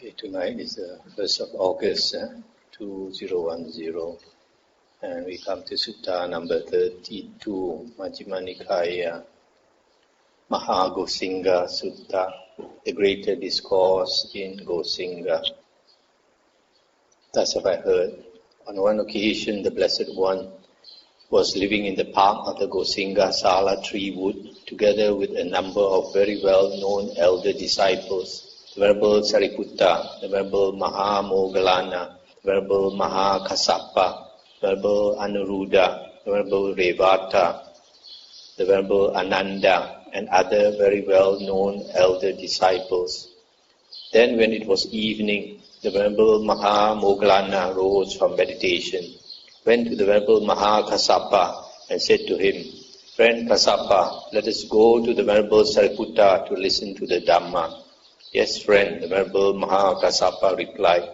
Okay, tonight is the 1st of August, 2010, and we come to Sutta number 32, Majjhima Nikāya, Mahagosinga Sutta, the greater discourse in Gosinga. Thus have I heard, on one occasion the Blessed One was living in the park of the Gosinga Sala tree wood, together with a number of very well-known elder disciples, the Venerable Sariputta, the Venerable Mahamoggallana, the Venerable Mahakassapa, the Venerable Anuruddha, the Venerable Revata, the Venerable Ananda, and other very well-known elder disciples. Then when it was evening, the Venerable Mahamoggallana rose from meditation, went to the Venerable Mahakassapa and said to him, "Friend Kassapa, let us go to the Venerable Sariputta to listen to the Dhamma." "Yes, friend," the Venerable Mahakassapa replied.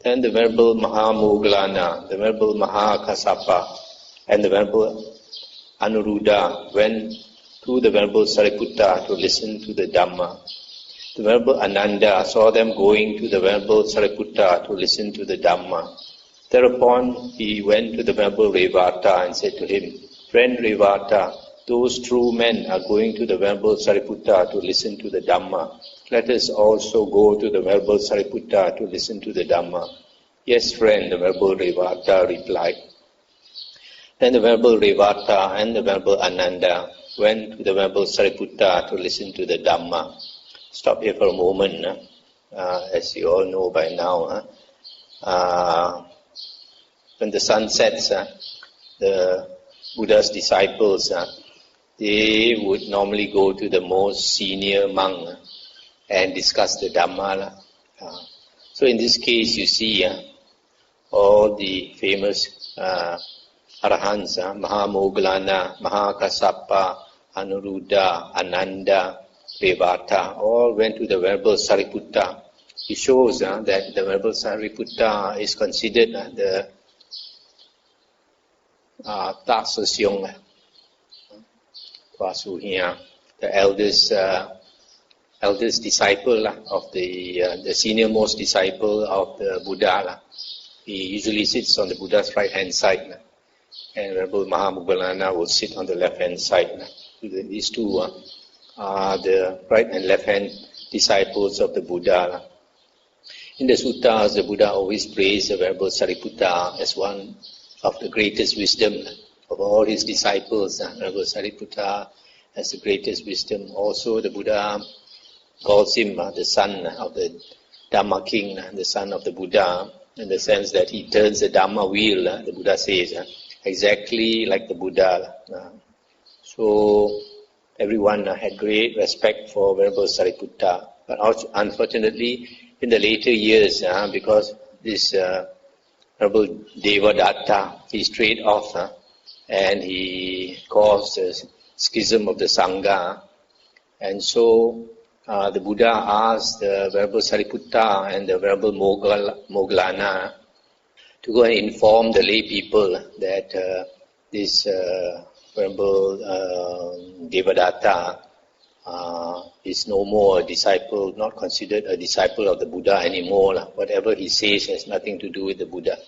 Then the Venerable Mahamoggallana, the Venerable Mahakassapa, and the Venerable Anuruddha went to the Venerable Sariputta to listen to the Dhamma. The Venerable Ananda saw them going to the Venerable Sariputta to listen to the Dhamma. Thereupon he went to the Venerable Revata and said to him, "Friend Revata, those true men are going to the Venerable Sariputta to listen to the Dhamma. Let us also go to the Venerable Sariputta to listen to the Dhamma." "Yes, friend," the Venerable Revata replied. Then the Venerable Revata and the Venerable Ananda went to the Venerable Sariputta to listen to the Dhamma. Stop here for a moment. As you all know by now, when the sun sets, the Buddha's disciples, they would normally go to the most senior monk and discuss the Dhamma. So in this case, you see all the famous Arahants, Mahamoggallana, Mahakassapa, Anuruddha, Ananda, Revata, all went to the Venerable Sariputta. It shows that the Venerable Sariputta is considered the Tasasyong, the eldest disciple of the senior most disciple of the Buddha. He usually sits on the Buddha's right hand side, and Venerable Mahamoggallana will sit on the left hand side. These two are the right and left hand disciples of the Buddha. In the suttas, the Buddha always praised the Venerable Sariputta as one of the greatest wisdom of all his disciples. Venerable Sariputta has the greatest wisdom. Also, the Buddha calls him the son of the Dhamma king, the son of the Buddha, in the sense that he turns the Dhamma wheel, the Buddha says, exactly like the Buddha. So everyone had great respect for Venerable Sariputta. But unfortunately, in the later years, because this Venerable Devadatta, he strayed off and he caused a schism of the Sangha. And so the Buddha asked the Venerable Sariputta and the Venerable Moggallana to go and inform the lay people that this Venerable Devadatta is no more a disciple, not considered a disciple of the Buddha anymore. Whatever he says has nothing to do with the Buddha.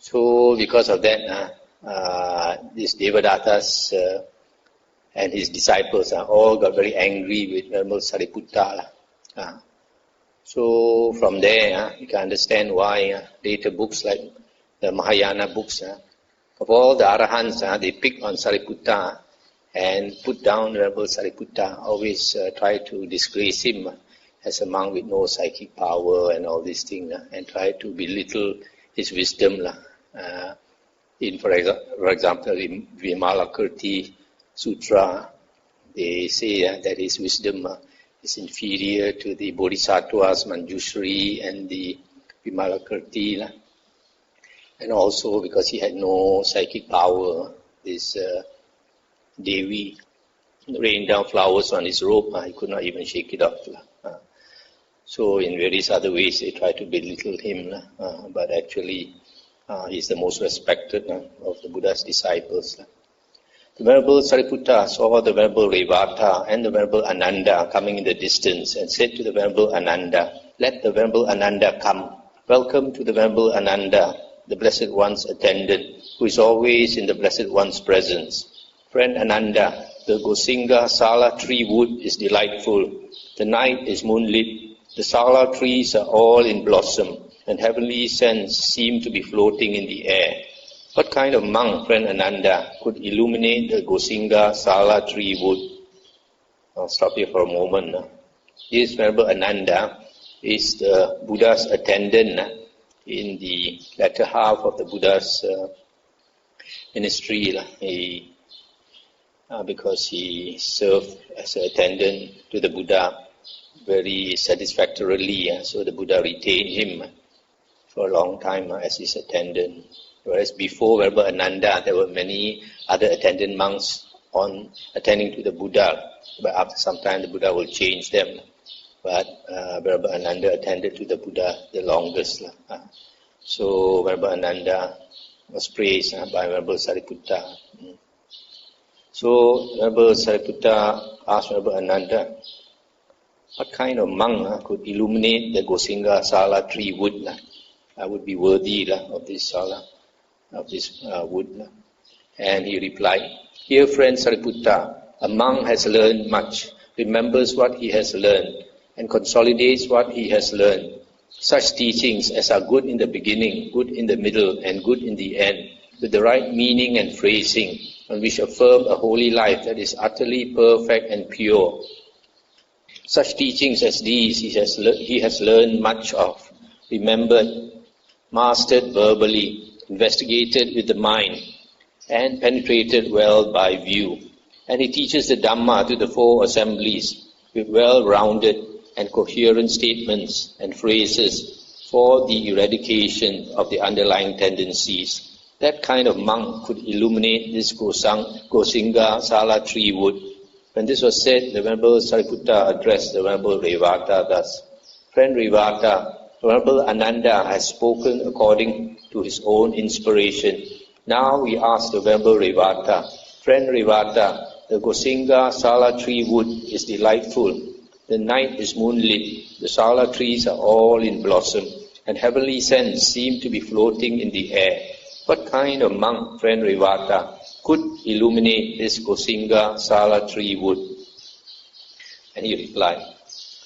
So because of that, this Devadatta's and his disciples all got very angry with Venerable Sariputta. So from there, you can understand why later books like the Mahayana books, of all the Arahants, they pick on Sariputta and put down Venerable Sariputta, always try to disgrace him as a monk with no psychic power and all these things, and try to belittle his wisdom. For example, in Vimalakirti Sutra, they say that his wisdom is inferior to the Bodhisattva's Manjushri and the Vimalakirti. And also because he had no psychic power, this Devi rained down flowers on his robe, he could not even shake it off. So in various other ways they try to belittle him, but actually he's the most respected of the Buddha's disciples. The Venerable Sariputta saw the Venerable Revata and the Venerable Ananda coming in the distance and said to the Venerable Ananda, let the Venerable Ananda come. Welcome to the Venerable Ananda, the Blessed One's attendant, who is always in the Blessed One's presence. Friend Ananda, the Gosinga Sala tree wood is delightful. The night is moonlit. The Sala trees are all in blossom, and heavenly scents seem to be floating in the air. What kind of monk, friend Ananda, could illuminate the Gosinga Sala tree wood? I'll stop here for a moment. This Venerable Ananda is the Buddha's attendant in the latter half of the Buddha's ministry. Because he served as an attendant to the Buddha very satisfactorily, so the Buddha retained him for a long time as his attendant. Whereas before Venerable Ananda, there were many other attendant monks on attending to the Buddha, but after some time the Buddha will change them. But Venerable Ananda attended to the Buddha the longest. So Venerable Ananda was praised by Venerable Sariputta. So Venerable Sariputta asked Venerable Ananda, what kind of monk could illuminate the Gosinga Sala tree wood? I would be worthy of this Sala, of this wood. And he replied, Dear friend Sariputta, a monk has learned much, remembers what he has learned, and consolidates what he has learned. Such teachings as are good in the beginning, good in the middle, and good in the end, with the right meaning and phrasing, and which affirm a holy life that is utterly perfect and pure. Such teachings as these he has learned much of, remembered, mastered verbally, investigated with the mind, and penetrated well by view. And he teaches the Dhamma to the four assemblies with well-rounded and coherent statements and phrases for the eradication of the underlying tendencies. That kind of monk could illuminate this Gosinga Sala tree wood. When this was said, the Venerable Sariputta addressed the Venerable Revata thus, Friend Revata, the Venerable Ananda has spoken according to his own inspiration. Now we ask the Venerable Revata, Friend Revata, the Gosinga Sala tree wood is delightful. The night is moonlit, the Sala trees are all in blossom, and heavenly scents seem to be floating in the air. What kind of monk, friend Revata, could illuminate this Gosinga Sala tree wood? And he replied,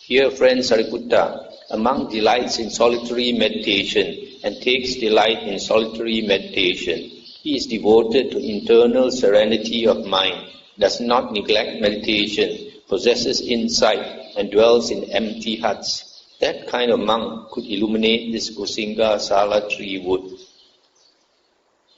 Here, friend Sariputta, a monk delights in solitary meditation and takes delight in solitary meditation. He is devoted to internal serenity of mind, does not neglect meditation, possesses insight, and dwells in empty huts. That kind of monk could illuminate this Gosinga Sala tree wood.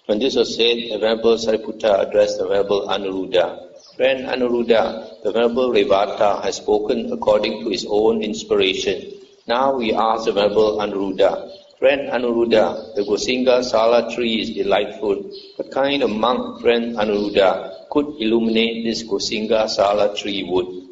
When this was said, the Venerable Sariputta addressed the Venerable Anuruddha. Friend Anuruddha, the Venerable Revata has spoken according to his own inspiration. Now we ask the Venerable Anuruddha. Friend Anuruddha, the Gosinga Sala tree is delightful. What kind of monk, friend Anuruddha, could illuminate this Gosinga Sala tree wood?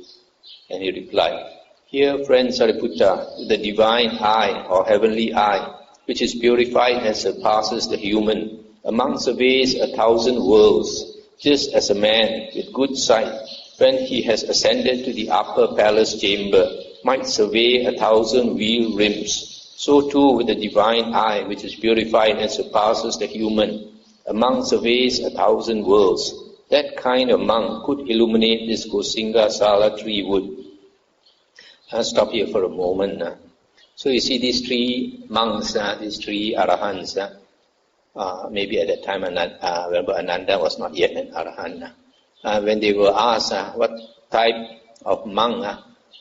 And he replied, Here, friend Sariputta, with the divine eye or heavenly eye, which is purified and surpasses the human, a monk surveys 1,000 worlds, just as a man with good sight, when he has ascended to the upper palace chamber, might survey 1,000 wheel rims. So too with the divine eye, which is purified and surpasses the human, a monk surveys 1,000 worlds. That kind of monk could illuminate this Gosinga Sala tree wood. I'll stop here for a moment. So you see these three monks, these three arahants, maybe at that time Venerable Ananda was not yet an arahant. When they were asked what type of monk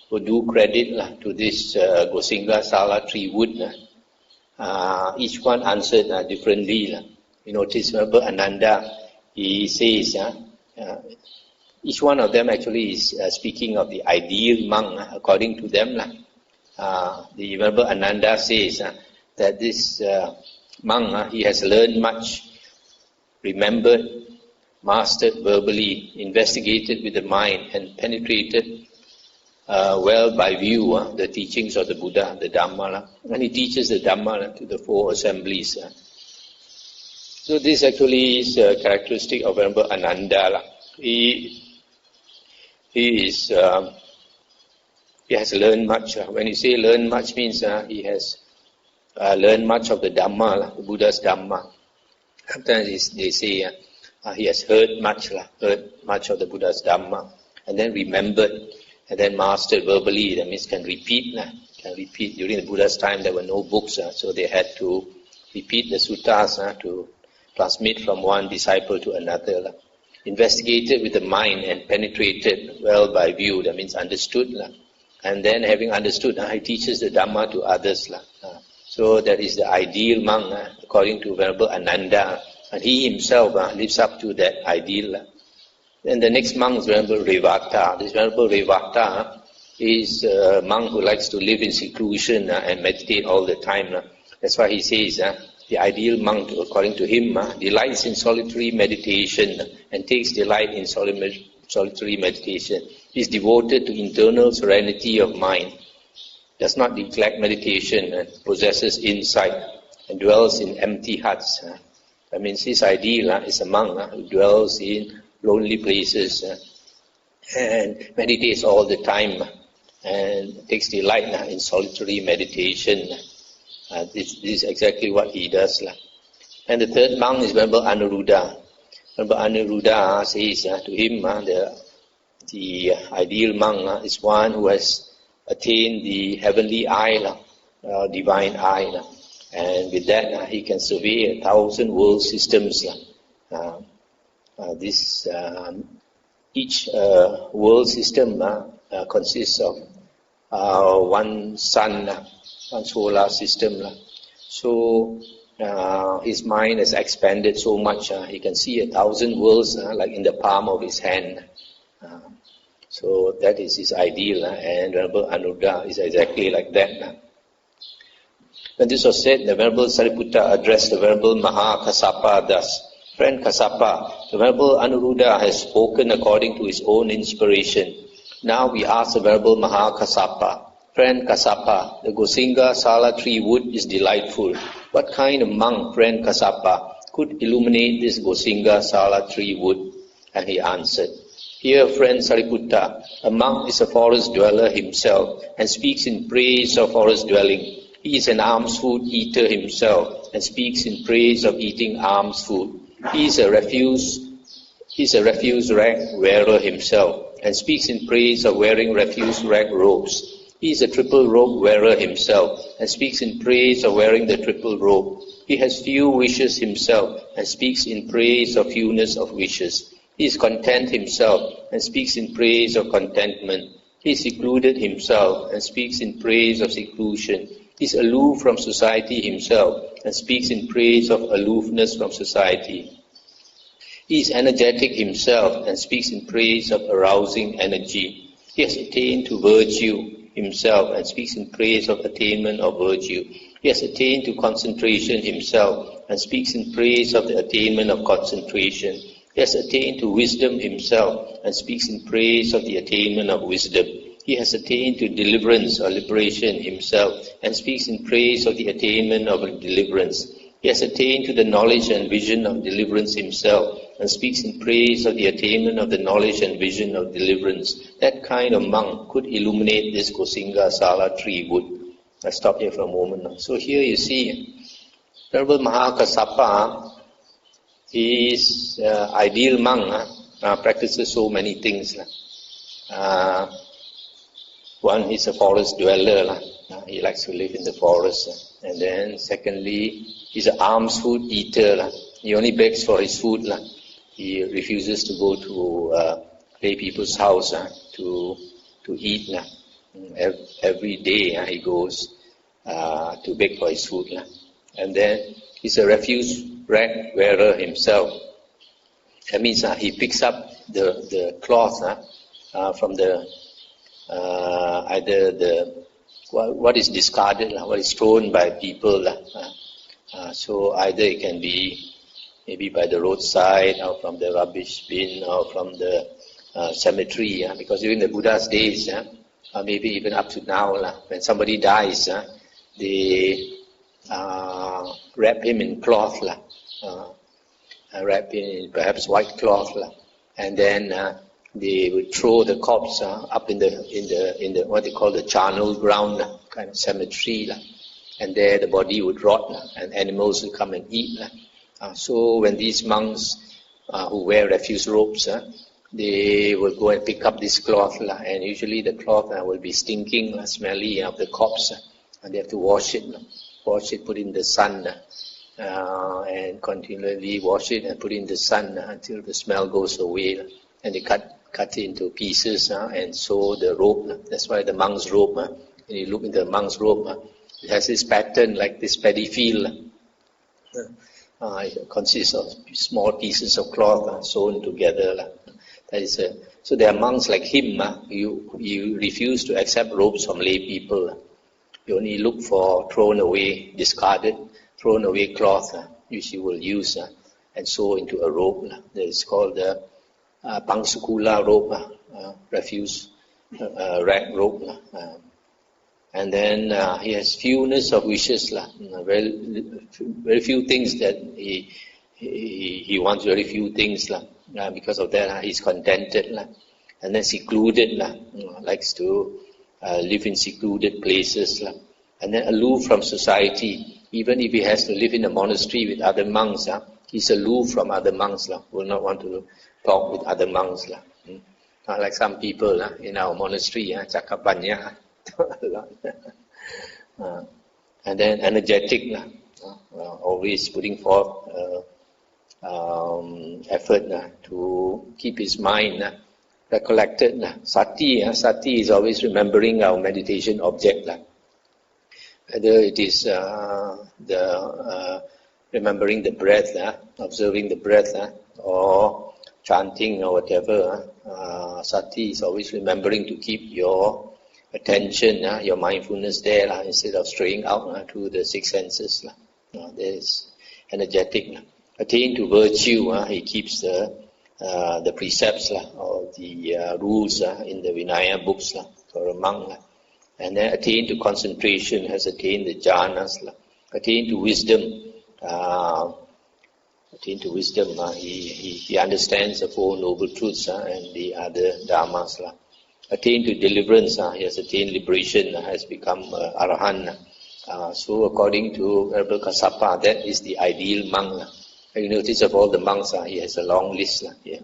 would do credit to this Gosinga Sala tree wood, each one answered differently. You notice Venerable Ananda, he says, each one of them actually is speaking of the ideal monk according to them. The Venerable Ananda says that this monk, he has learned much, remembered, mastered verbally, investigated with the mind, and penetrated well by view the teachings of the Buddha, the Dhamma. And he teaches the Dhamma to the four assemblies. So this actually is a characteristic of Venerable Ananda. He is he has learned much. When you say learn much means he has learned much of the Dhamma, the Buddha's Dhamma. Sometimes they say he has heard much of the Buddha's Dhamma, and then remembered, and then mastered verbally. That means can repeat. During the Buddha's time there were no books, so they had to repeat the suttas to transmit from one disciple to another. Investigated with the mind and penetrated well by view, that means understood. And then having understood, he teaches the Dhamma to others. So that is the ideal monk, according to Venerable Ananda. And he himself lives up to that ideal. Then the next monk is Venerable Revata. This Venerable Revata is a monk who likes to live in seclusion and meditate all the time. That's why he says the ideal monk, according to him, delights in solitary meditation and takes delight in solitary meditation. He is devoted to internal serenity of mind, does not neglect meditation, and possesses insight, and dwells in empty huts. That means his ideal is a monk who dwells in lonely places and meditates all the time and takes delight in solitary meditation. This is exactly what he does. And the third monk is Venerable Anuruddha. Venerable Anuruddha says to him, the ideal monk is one who has attained the heavenly eye, divine eye. And with that, he can survey 1,000 world systems. Each world system consists of one sun, one solar system. So his mind has expanded so much, he can see 1,000 worlds like in the palm of his hand. So that is his ideal, and Venerable Anuruddha is exactly like that. When this was said, the Venerable Sariputta addressed the Venerable Mahakassapa thus: Friend Kassapa, the Venerable Anuruddha has spoken according to his own inspiration. Now we ask the Venerable Mahakassapa: Friend Kassapa, the Gosinga Sala tree wood is delightful. What kind of monk, friend Kassapa, could illuminate this Gosinga Sala tree wood? And he answered: Hear, friend Sariputta, a monk is a forest dweller himself and speaks in praise of forest dwelling. He is an alms food eater himself and speaks in praise of eating alms food. He is a refuse rag wearer himself and speaks in praise of wearing refuse rag robes. He is a triple robe wearer himself and speaks in praise of wearing the triple robe. He has few wishes himself and speaks in praise of fewness of wishes. He is content himself and speaks in praise of contentment. He is secluded himself and speaks in praise of seclusion. He is aloof from society himself and speaks in praise of aloofness from society. He is energetic himself and speaks in praise of arousing energy. He has attained to virtue himself and speaks in praise of attainment of virtue. He has attained to concentration himself and speaks in praise of the attainment of concentration. He has attained to wisdom himself and speaks in praise of the attainment of wisdom. He has attained to deliverance or liberation himself and speaks in praise of the attainment of deliverance. He has attained to the knowledge and vision of deliverance himself and speaks in praise of the attainment of the knowledge and vision of deliverance. That kind of monk could illuminate this Gosinga Sala tree wood. I stop here for a moment now. So here you see, Venerable Mahakassapa, his ideal monk practices so many things. One is a forest dweller. He likes to live in the forest. And then secondly, he's an alms food eater. He only begs for his food. He refuses to go to lay people's house to eat. Every day he goes to beg for his food. And then he's a refuse rag wearer himself. That means he picks up the cloth from the either the what is discarded, what is thrown by people. So either it can be maybe by the roadside or from the rubbish bin or from the cemetery. Because during the Buddha's days, maybe even up to now, when somebody dies, they wrap him in cloth, wrap him in perhaps white cloth, and then they would throw the corpse up in the what they call the charnel ground, kind of cemetery, and there the body would rot, and animals would come and eat. So when these monks who wear refuse robes, they will go and pick up this cloth, and usually the cloth will be stinking, smelly of the corpse, and they have to wash it, put it in the sun, and continually wash it and put it in the sun until the smell goes away. And they cut it into pieces and sew the robe. That's why the monk's robe, when you look in the monk's robe, it has this pattern like this paddy field. It consists of small pieces of cloth sewn together. So there are monks like him. You refuse to accept robes from lay people. You only look for thrown away cloth which you will use and sew into a robe. That is called the pangsukula robe, refuse rag robe. And then he has fewness of wishes, very few things that he wants, very few things. Because of that, he's contented. And then secluded, likes to live in secluded places. And then aloof from society. Even if he has to live in a monastery with other monks, he's aloof from other monks. Will not want to talk with other monks. Like some people in our monastery, Chakapanya. And then energetic, always putting forth effort to keep his mind recollected. Sati is always remembering our meditation object. Whether it is remembering the breath, observing the breath, or chanting or whatever, Sati is always remembering to keep your attention, your mindfulness there, instead of straying out to the six senses. That is energetic. Attain to virtue, he keeps the precepts or the rules in the Vinaya books for a monk. And then attain to concentration, has attained the jhanas. Attain to wisdom. He understands the Four Noble Truths and the other dharmas. Attain to deliverance, he has attained liberation, has become arahant. So according to Venerable Kassapa, that is the ideal monk. You notice of all the monks, he has a long list here.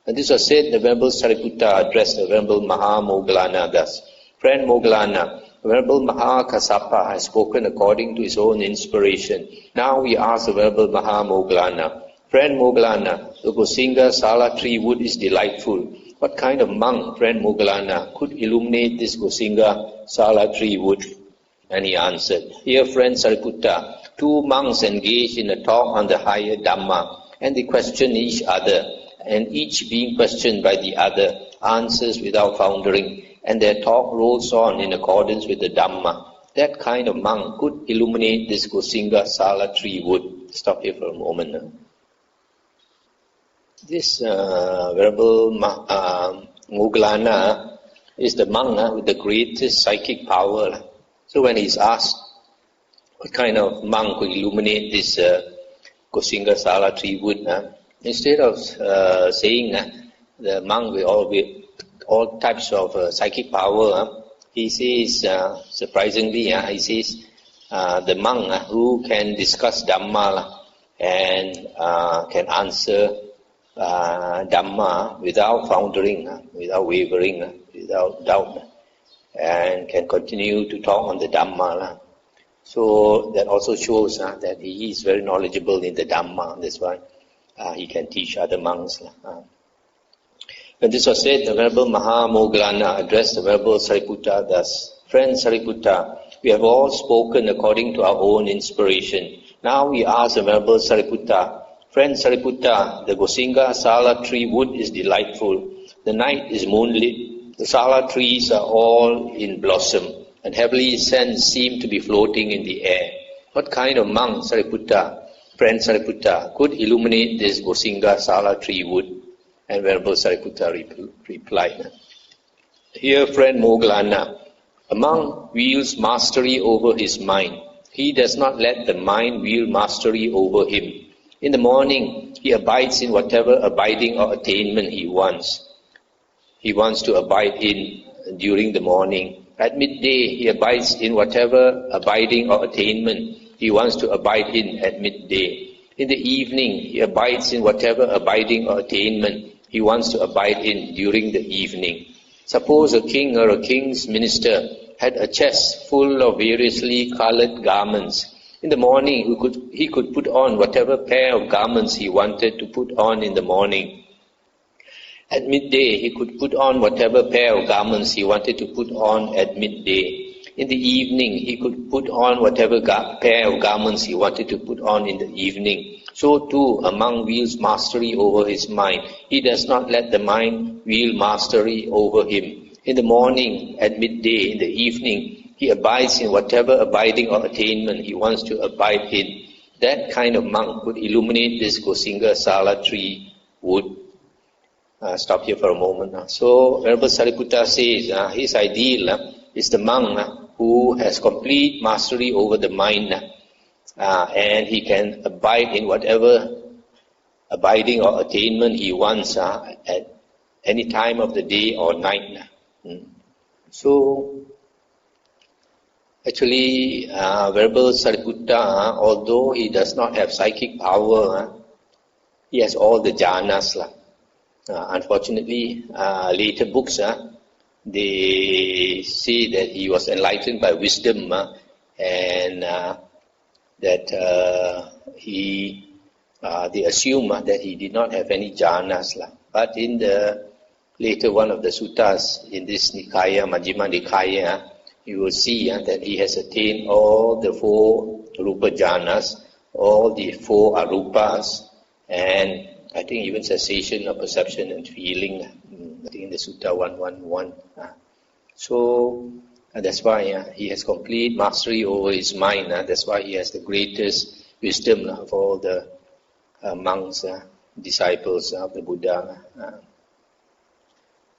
And this was said, the Venerable Sariputta addressed the Venerable Mahamoggallana thus: Friend Moggallana, Venerable Mahakassapa has spoken according to his own inspiration. Now we ask the Venerable Mahamoggallana: Friend Moggallana, the Gosinga Sala tree wood is delightful. What kind of monk, friend Moggallana, could illuminate this Gosinga Sala tree wood? And he answered: Dear friend Sariputta, two monks engaged in a talk on the higher Dhamma, and they question each other, and each being questioned by the other answers without foundering, and their talk rolls on in accordance with the Dhamma. That kind of monk could illuminate this Gosinga Sala tree wood. Stop here for a moment. This Venerable Moggallana is the monk with the greatest psychic power. So when he's asked what kind of monk could illuminate this Gosinga Sala tree wood, instead of saying the monk with all types of psychic power, he says, surprisingly, he says the monk who can discuss Dhamma and can answer Dhamma without foundering, without wavering, without doubt, and can continue to talk on the Dhamma. So that also shows that he is very knowledgeable in the Dhamma. That's why he can teach other monks. When this was said, the Venerable Mahamoggallana addressed the Venerable Sariputta thus: Friend Sariputta, we have all spoken according to our own inspiration. Now we ask the Venerable Sariputta: Friend Sariputta, the Gosinga Sala tree wood is delightful. The night is moonlit. The Sala trees are all in blossom, and heavenly scents seem to be floating in the air. What kind of monk, Sariputta, friend Sariputta, could illuminate this Gosinga Sala tree wood? And Venerable Sariputta replied: Here, friend Moggallana, a monk wields mastery over his mind. He does not let the mind wield mastery over him. In the morning, he abides in whatever abiding or attainment he wants. he wants to abide in during the morning. At midday, he abides in whatever abiding or attainment he wants to abide in at midday. In the evening, he abides in whatever abiding or attainment he wants to abide in during the evening. Suppose a king or a king's minister had a chest full of variously colored garments. In the morning, he could put on whatever pair of garments he wanted to put on in the morning. At midday, he could put on whatever pair of garments he wanted to put on at midday. In the evening, he could put on whatever pair of garments he wanted to put on in the evening. So too, a monk wields mastery over his mind. He does not let the mind wield mastery over him. In the morning, at midday, in the evening, he abides in whatever abiding or attainment he wants to abide in. That kind of monk could illuminate this Gosinga Sala tree wood. Stop here for a moment. So, Venerable Sariputta says his ideal is the monk who has complete mastery over the mind, and he can abide in whatever abiding or attainment he wants at any time of the day or night. So, actually, Venerable Sariputta, although he does not have psychic power, he has all the jhanas. Unfortunately, later books, they say that he was enlightened by wisdom and that they assume that he did not have any jhanas. But in the later one of the suttas in this Nikāya, Majjhima Nikāya, you will see that he has attained all the 4 rupa jhanas, all the 4 arupas, and I think even cessation of perception and feeling, I think in the Sutta 111. So that's why he has complete mastery over his mind. That's why he has the greatest wisdom of all the monks, disciples of the Buddha.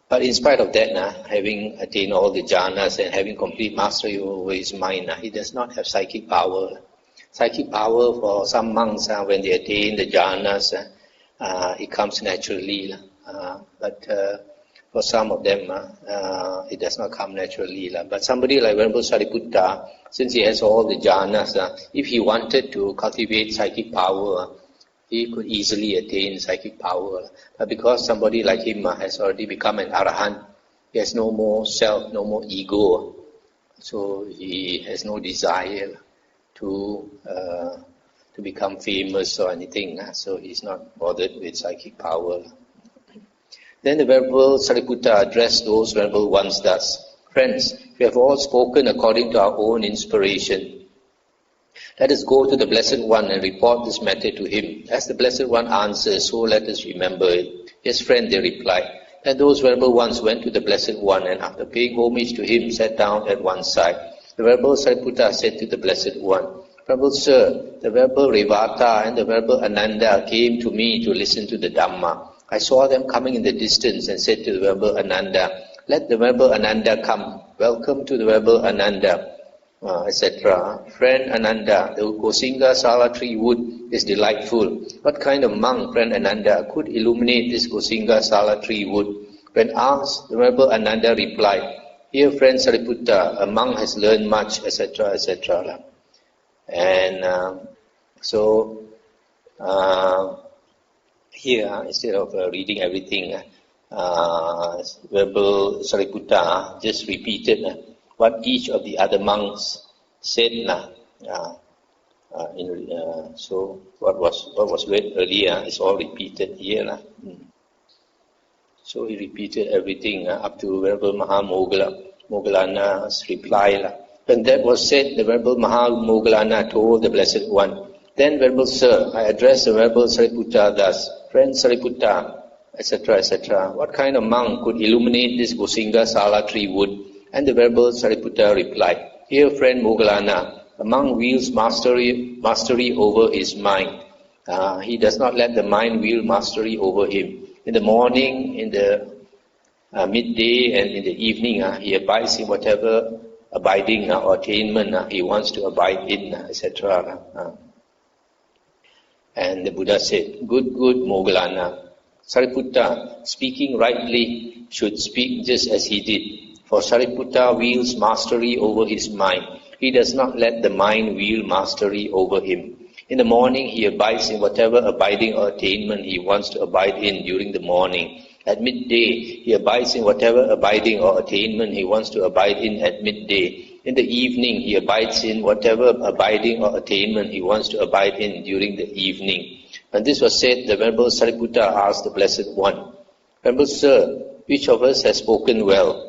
But in spite of that, having attained all the jhanas and having complete mastery over his mind, he does not have psychic power. Psychic power for some monks, when they attain the jhanas, it comes naturally, but for some of them, it does not come naturally. But somebody like Venerable Sariputta, since he has all the jhanas, if he wanted to cultivate psychic power, he could easily attain psychic power. But because somebody like him has already become an arahant, he has no more self, no more ego, so he has no desire to become famous or anything, so he's not bothered with psychic power. Then the Venerable Sariputta addressed those Venerable ones thus: Friends, we have all spoken according to our own inspiration. Let us go to the Blessed One and report this matter to him. As the Blessed One answers, so let us remember it. Yes, friend, they replied. And those Venerable ones went to the Blessed One, and after paying homage to him, sat down at one side. The Venerable Sariputta said to the Blessed One, Venerable Sir, the Venerable Revata and the Venerable Ananda came to me to listen to the Dhamma. I saw them coming in the distance and said to the Venerable Ananda, let the Venerable Ananda come. Welcome to the Venerable Ananda, etc. Friend Ananda, the Gosinga Sala tree wood is delightful. What kind of monk, friend Ananda, could illuminate this Gosinga Sala tree wood? When asked, the Venerable Ananda replied, Here, friend Sariputta, a monk has learned much, etc., etc. And here, instead of reading everything, Venerable Sariputta just repeated what each of the other monks said. So what was read earlier is all repeated here. So he repeated everything up to Venerable Mahamoggallana's reply. When that was said, the Venerable Mahamoggallana told the Blessed One, Then, Venerable Sir, I addressed the Venerable Sariputta thus, Friend Sariputta, etc., etc. What kind of monk could illuminate this Gosinga Sala tree wood? And the Venerable Sariputta replied, Here, friend Moggallana, a monk wields mastery over his mind. He does not let the mind wield mastery over him. In the morning, in the midday, and in the evening, he abides in whatever abiding or attainment he wants to abide in, etc. And the Buddha said, Good, Moggallana. Sariputta, speaking rightly, should speak just as he did. For Sariputta wields mastery over his mind. He does not let the mind wield mastery over him. In the morning, he abides in whatever abiding or attainment he wants to abide in during the morning. At midday, he abides in whatever abiding or attainment he wants to abide in at midday. In the evening, he abides in whatever abiding or attainment he wants to abide in during the evening. When this was said, the Venerable Sariputta asked the Blessed One, Venerable Sir, which of us has spoken well?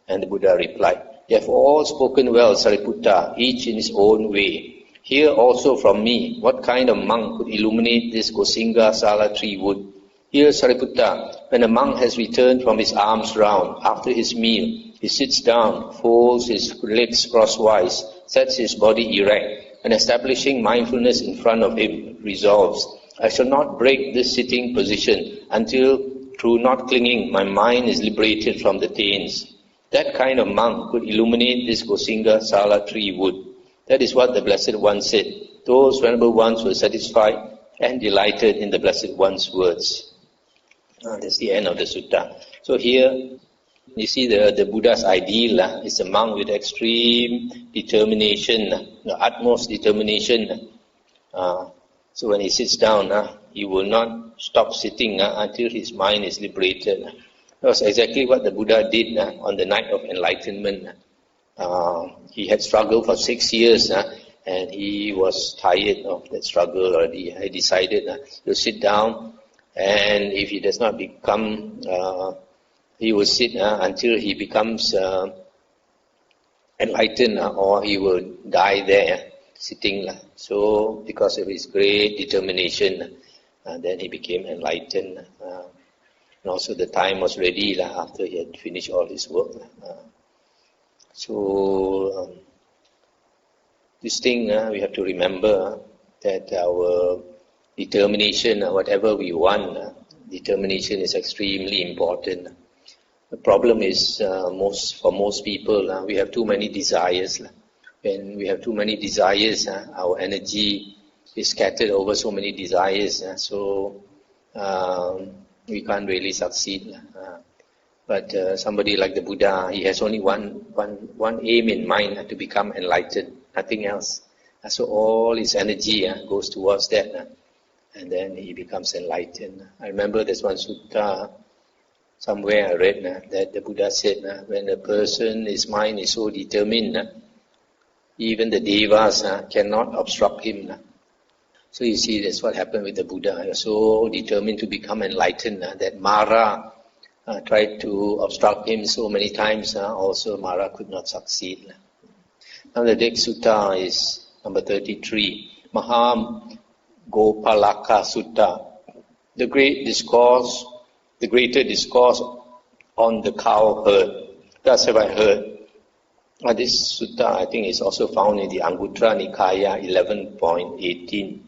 And the Buddha replied, They have all spoken well, Sariputta, each in his own way. Hear also from me, what kind of monk could illuminate this Gosinga Sala tree wood? Here, Sariputta, when a monk has returned from his alms round, after his meal, he sits down, folds his legs crosswise, sets his body erect, and establishing mindfulness in front of him, resolves, I shall not break this sitting position until, through not clinging, my mind is liberated from the taints. That kind of monk could illuminate this Gosinga Sala tree wood. That is what the Blessed One said. Those Venerable Ones were satisfied and delighted in the Blessed One's words. That's the end of the sutta. So here, you see the Buddha's ideal is a monk with extreme determination, the utmost determination. So when he sits down, he will not stop sitting until his mind is liberated. That was exactly what the Buddha did on the night of enlightenment. He had struggled for 6 years and he was tired of that struggle already. He decided to sit down, and if he does not become, he will sit until he becomes enlightened, or he will die there sitting. So because of his great determination, then he became enlightened. And also the time was ready after he had finished all his work. So this thing we have to remember that our determination, whatever we want, determination is extremely important. The problem is for most people, we have too many desires. When we have too many desires, our energy is scattered over so many desires, so we can't really succeed. But somebody like the Buddha, he has only one aim in mind, to become enlightened, nothing else. So all his energy goes towards that, and then he becomes enlightened. I remember there's one sutta somewhere I read that the Buddha said, when a person's mind is so determined, even the devas cannot obstruct him. So you see, that's what happened with the Buddha. He was so determined to become enlightened that Mara tried to obstruct him so many times. Also, Mara could not succeed. Now the next sutta is number 33, Mahagopalaka Sutta, the greater discourse on the cow herd. Thus have I heard. This sutta, I think, is also found in the Anguttara Nikāya 11.18.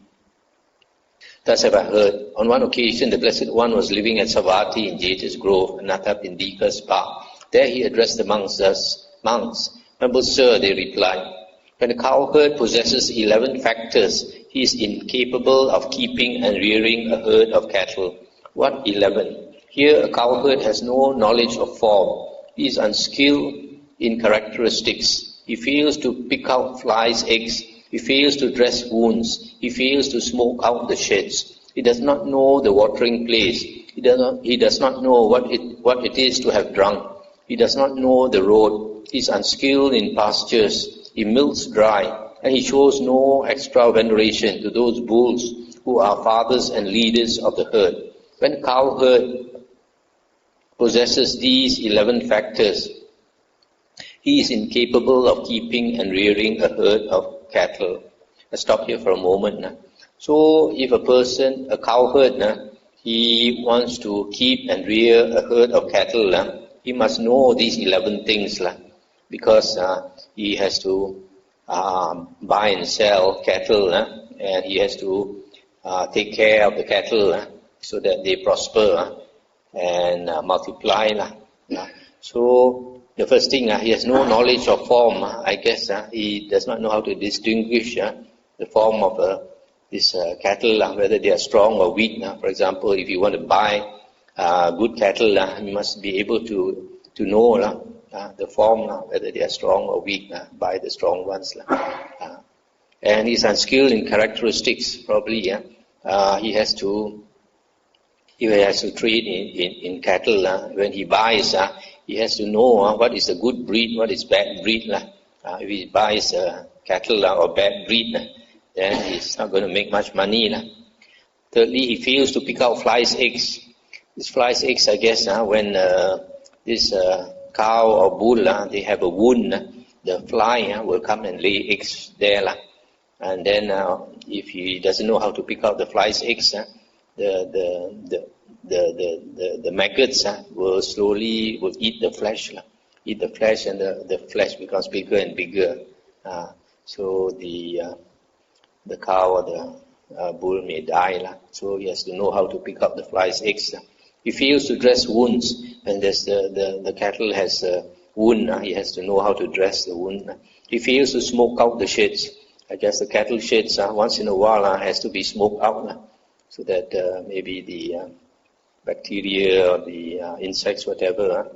Thus have I heard. On one occasion, the Blessed One was living at Savatthi in Jeta's Grove, Anathapindika's park. There he addressed the monks thus, Monks, Venerable Sir, they replied, when a cowherd possesses 11 factors, he is incapable of keeping and rearing a herd of cattle. What 11? Here a cowherd has no knowledge of form. He is unskilled in characteristics. He fails to pick out flies' eggs. He fails to dress wounds. He fails to smoke out the sheds. He does not know the watering place. He does not know what it is to have drunk. He does not know the road. He is unskilled in pastures. He milks dry, and he shows no extra veneration to those bulls who are fathers and leaders of the herd. When a cowherd possesses these 11 factors, he is incapable of keeping and rearing a herd of cattle. Let's stop here for a moment. So if a cowherd, he wants to keep and rear a herd of cattle, he must know these 11 things, because he has to buy and sell cattle, and he has to take care of the cattle so that they prosper and multiply. So the first thing, he has no knowledge of form. I guess he does not know how to distinguish the form of this cattle, whether they are strong or weak. For example, if you want to buy good cattle, you must be able to know the form, whether they are strong or weak, by the strong ones. And he's unskilled in characteristics, probably. He has to trade in cattle. When he buys, he has to know what is a good breed, what is bad breed. If he buys cattle or bad breed, then he's not going to make much money. Thirdly, he fails to pick out flies' eggs. These flies' eggs, I guess, when this cow or bull, they have a wound, the fly will come and lay eggs there. And then if he doesn't know how to pick out the flies' eggs, the maggots will slowly eat the flesh. And the flesh becomes bigger and bigger. So the cow or the bull may die. So he has to know how to pick up the flies' eggs. He fails to dress wounds. And the cattle has a wound, he has to know how to dress the wound. He fails to smoke out the sheds. I guess the cattle sheds once in a while has to be smoked out, so that maybe the bacteria or the insects, whatever,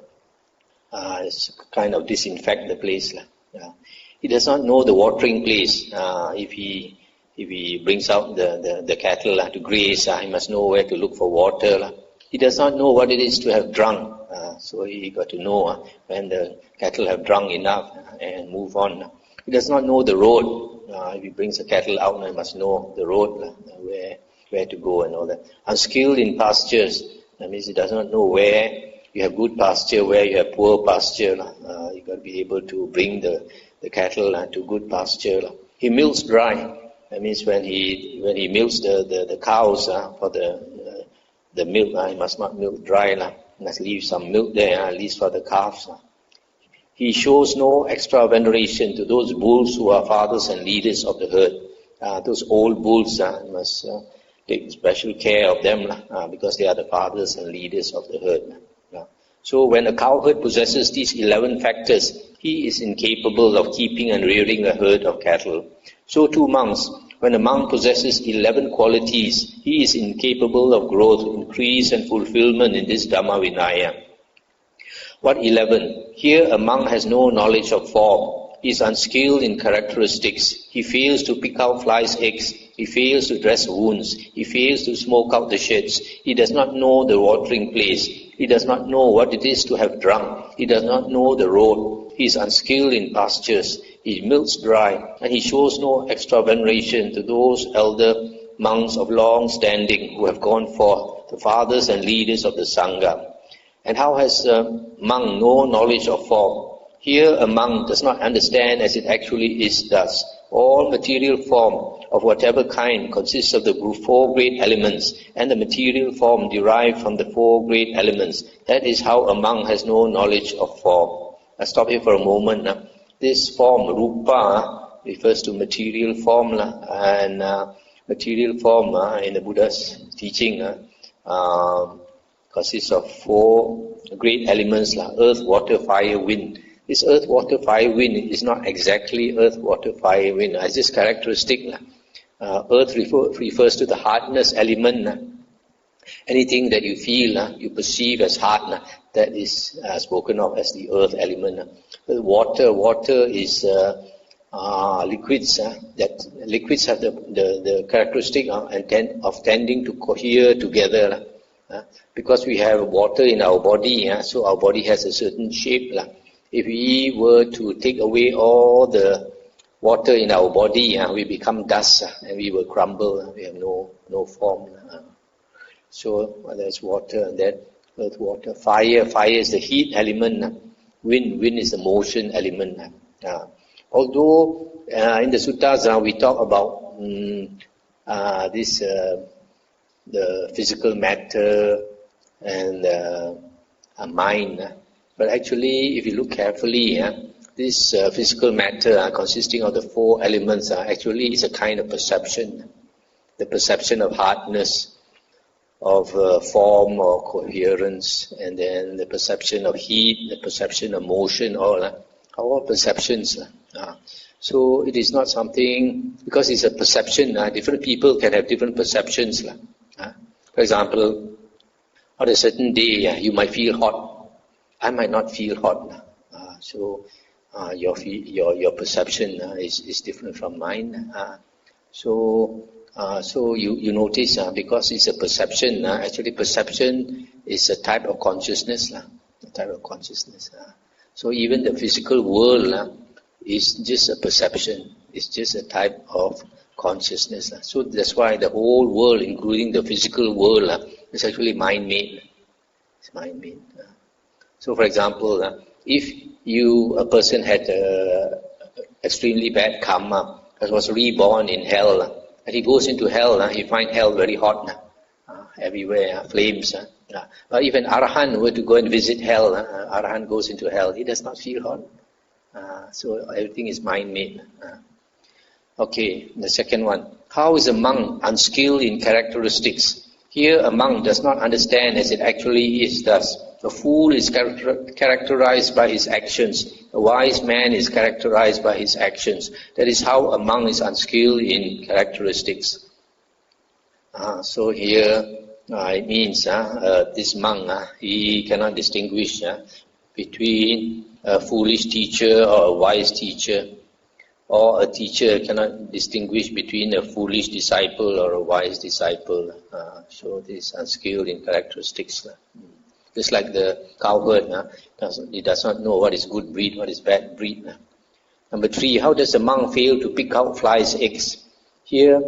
kind of disinfect the place. He does not know the watering place. If he brings out the cattle to graze, he must know where to look for water. He does not know what it is to have drunk. So he got to know when the cattle have drunk enough and move on. He does not know the road. If he brings the cattle out, he must know the road, where to go and all that. Unskilled in pastures. That means he does not know where you have good pasture, where you have poor pasture. You got to be able to bring the cattle to good pasture. He milks dry. That means when he milks the cows for the milk, he must not milk dry. He must leave some milk there, at least for the calves. He shows no extra veneration to those bulls who are fathers and leaders of the herd. Those old bulls, you must take special care of them because they are the fathers and leaders of the herd. So when a cowherd possesses these 11 factors, he is incapable of keeping and rearing a herd of cattle. So too monks. When a monk possesses 11 qualities, he is incapable of growth, increase and fulfillment in this Dhamma Vinaya. What 11? Here a monk has no knowledge of form. He is unskilled in characteristics. He fails to pick out flies' eggs. He fails to dress wounds. He fails to smoke out the sheds. He does not know the watering place. He does not know what it is to have drunk. He does not know the road. He is unskilled in pastures. He milks dry, and he shows no extra veneration to those elder monks of long standing who have gone forth, the fathers and leaders of the Sangha. And how has a monk no knowledge of form? Here a monk does not understand as it actually is thus. All material form of whatever kind consists of the 4 great elements, and the material form derived from the 4 great elements. That is how a monk has no knowledge of form. I'll stop here for a moment. This form, rupa, refers to material form, and material form in the Buddha's teaching consists of 4 great elements, earth, water, fire, wind. This earth, water, fire, wind is not exactly earth, water, fire, wind. It's this characteristic. Earth refers to the hardness element. Anything that you feel, you perceive as hard, that is spoken of as the earth element. Water is liquids. That liquids have the characteristic of tending to cohere together. Because we have water in our body, so our body has a certain shape. If we were to take away all the water in our body, we become dust and we will crumble. We have no form. So there's water, and then earth, water, fire. Fire is the heat element. Wind is the motion element. Although in the suttas we talk about the physical matter and mind, but actually, if you look carefully, this physical matter consisting of the 4 elements actually is a kind of perception. The perception of hardness, of form or coherence, and then the perception of heat, the perception of motion, all perceptions. So it is not something, because it's a perception, different people can have different perceptions. For example, On a certain day, you might feel hot. I might not feel hot. So your perception is different from mine. So you notice because it's a perception. Actually, perception is a type of consciousness. A type of consciousness. So even the physical world is just a perception. It's just a type of consciousness. So that's why the whole world, including the physical world, is actually mind-made. It's mind-made. So, for example, if a person had extremely bad karma, that was reborn in hell, and he goes into hell, he finds hell very hot, everywhere, flames. But if an arahant were to go and visit hell, arahant goes into hell, he does not feel hot. So everything is mind-made. Okay, the second one. How is a monk unskilled in characteristics? Here a monk does not understand as it actually is thus. A fool is characterized by his actions. A wise man is characterized by his actions. That is how a monk is unskilled in characteristics. So here it means this monk, he cannot distinguish between a foolish teacher or a wise teacher. Or a teacher cannot distinguish between a foolish disciple or a wise disciple. So this is unskilled in characteristics. Just like the cowherd, he does not know what is good breed, what is bad breed. Number 3, how does a monk fail to pick out flies' eggs? Here,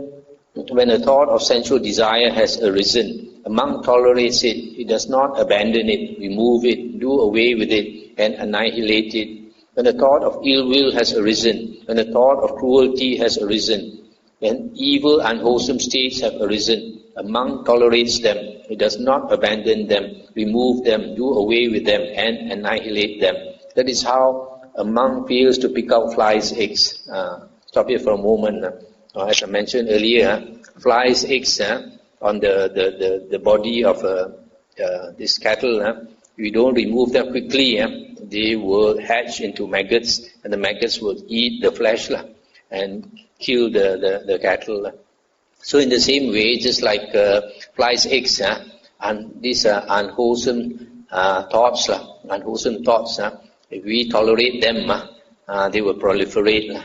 when a thought of sensual desire has arisen, a monk tolerates it. He does not abandon it, remove it, do away with it, and annihilate it. When a thought of ill will has arisen, when a thought of cruelty has arisen, when evil, unwholesome states have arisen, a monk tolerates them. He does not abandon them, remove them, do away with them, and annihilate them. That is how a monk fails to pick out flies' eggs. Stop here for a moment. As I mentioned earlier, flies' eggs on the body of this cattle, we don't remove them quickly. They will hatch into maggots, and the maggots will eat the flesh and kill the cattle. So in the same way, just like flies' eggs, and these unwholesome thoughts, if we tolerate them, they will proliferate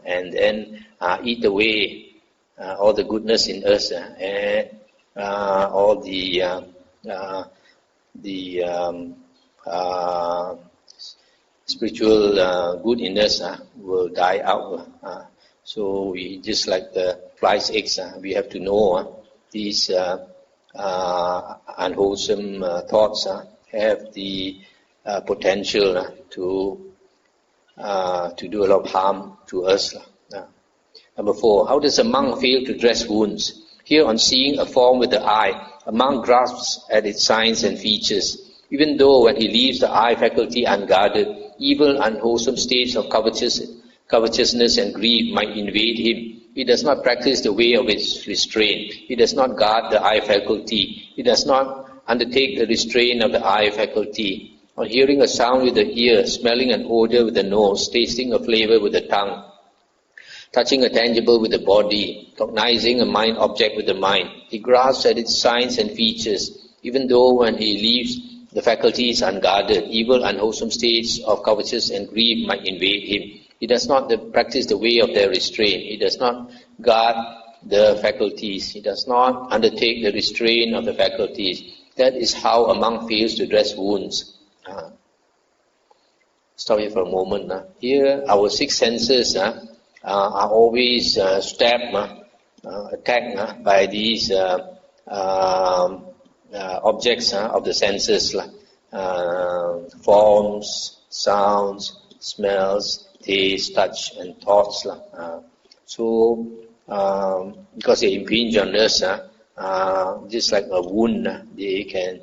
and then eat away all the goodness in us and all the spiritual good in us will die out. So we, just like the flies' eggs, we have to know these unwholesome thoughts have the potential to do a lot of harm to us. Number 4, how does a monk fail to dress wounds? Here, on seeing a form with the eye, a monk grasps at its signs and features. Even though when he leaves the eye faculty unguarded, evil, unwholesome states of covetousness and greed might invade him. He does not practice the way of its restraint. He does not guard the eye faculty. He does not undertake the restraint of the eye faculty. On hearing a sound with the ear, smelling an odor with the nose, tasting a flavor with the tongue, touching a tangible with the body, cognizing a mind object with the mind, he grasps at its signs and features. Even though when he leaves the faculties unguarded, evil, unwholesome states of covetousness and greed might invade him. He does not practice the way of their restraint. He does not guard the faculties. He does not undertake the restraint of the faculties. That is how a monk fails to dress wounds. Stop here for a moment. Here, our 6 senses are always stabbed, attacked by these objects of the senses, forms, sounds, smells, taste, touch, and thoughts. So, because they impinge on us, just like a wound, they can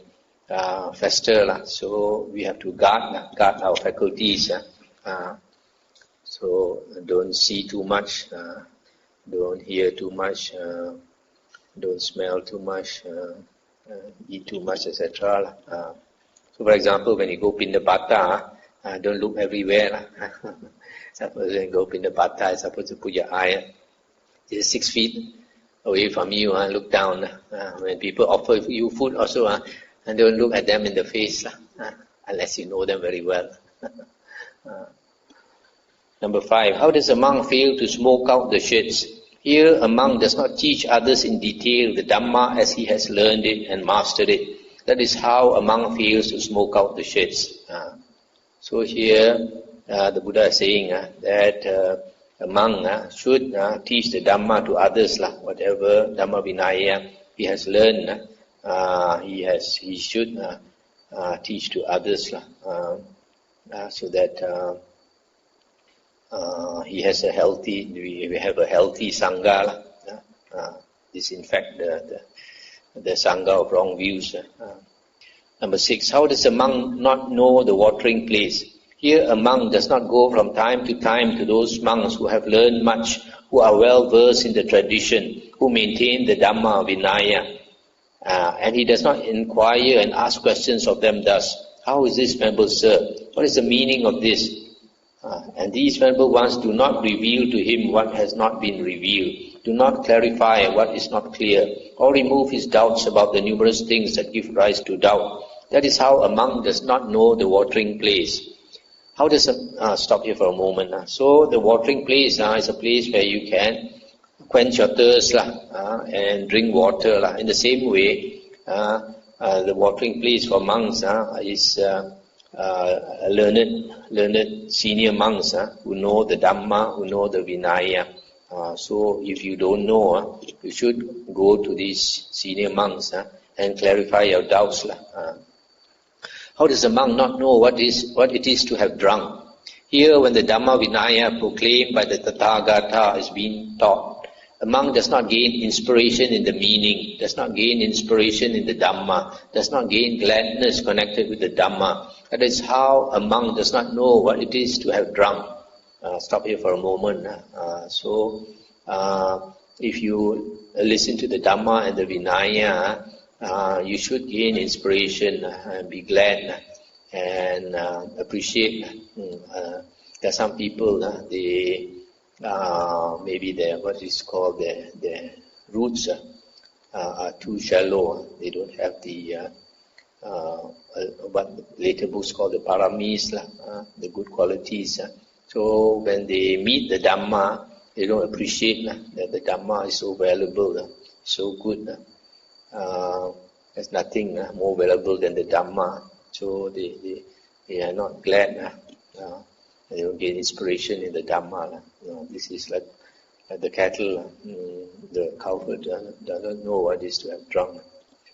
fester. So we have to guard our faculties. So don't see too much, don't hear too much, don't smell too much, eat too much, etc. So, for example, when you go Pindapata, don't look everywhere. Suppose when you go Pindapata, you're supposed to put your eye just 6 feet away from you. Look down. When people offer you food, also And don't look at them in the face, unless you know them very well. Number 5, how does a monk fail to smoke out the shits? Here a monk does not teach others in detail the Dhamma as he has learned it and mastered it. That is how a monk fails to smoke out the shits. So here the Buddha is saying that a monk should teach the Dhamma to others, whatever Dhamma Vinaya he has learned, he should teach to others, so that he has a healthy, we have a healthy Sangha. This in fact the Sangha of wrong views. Number 6, how does a monk not know the watering place? Here a monk does not go from time to time to those monks who have learned much, who are well versed in the tradition, who maintain the Dhamma Vinaya, and he does not inquire and ask questions of them thus. How is this venerable sir? What is the meaning of this? And these venerable ones do not reveal to him what has not been revealed, do not clarify what is not clear, or remove his doubts about the numerous things that give rise to doubt. That is how a monk does not know the watering place. How does stop here for a moment. So the watering place is a place where you can quench your thirst and drink water. In the same way, the watering place for monks is learned senior monks who know the Dhamma, who know the Vinaya. So if you don't know, you should go to these senior monks and clarify your doubts. How does a monk not know what it is to have drunk? Here, when the Dhamma Vinaya proclaimed by the Tathagata is being taught, a monk does not gain inspiration in the meaning, does not gain inspiration in the Dhamma, does not gain gladness connected with the Dhamma. That is how a monk does not know what it is to have drunk. Stop here for a moment. So, if you listen to the Dhamma and the Vinaya, you should gain inspiration and be glad and appreciate. There are some people, they maybe their what is called their roots are too shallow. They don't have the what later books call the paramis, the good qualities. So when they meet the Dhamma, they don't appreciate that the Dhamma is so valuable, so good. There's nothing more valuable than the Dhamma. So they are not glad. They don't get inspiration in the Dhamma. This is like the cattle, the cowherd doesn't know what it is to have drunk.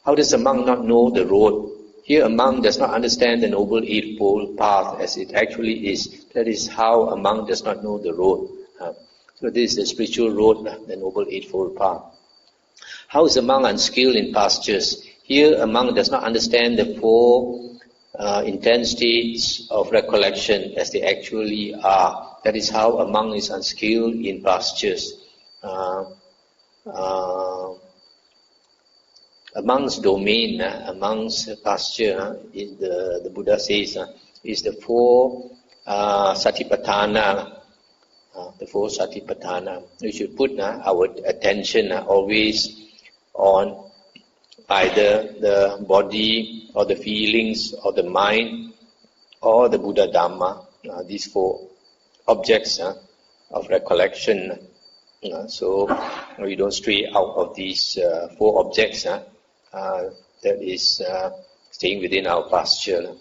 How does a monk not know the road? Here a monk does not understand the Noble Eightfold Path as it actually is. That is how a monk does not know the road. So this is the spiritual road, the Noble Eightfold Path. How is a monk unskilled in pastures? Here a monk does not understand the 4 intense states of recollection as they actually are. That is how a monk is unskilled in pastures. A monk's domain, a monk's pasture, the Buddha says, is the 4 satipatthana. The 4 satipatthana. We should put our attention always on either the body or the feelings or the mind or the Buddha Dhamma. These 4 objects of recollection. So we don't stray out of these 4 objects. That is staying within our pasture.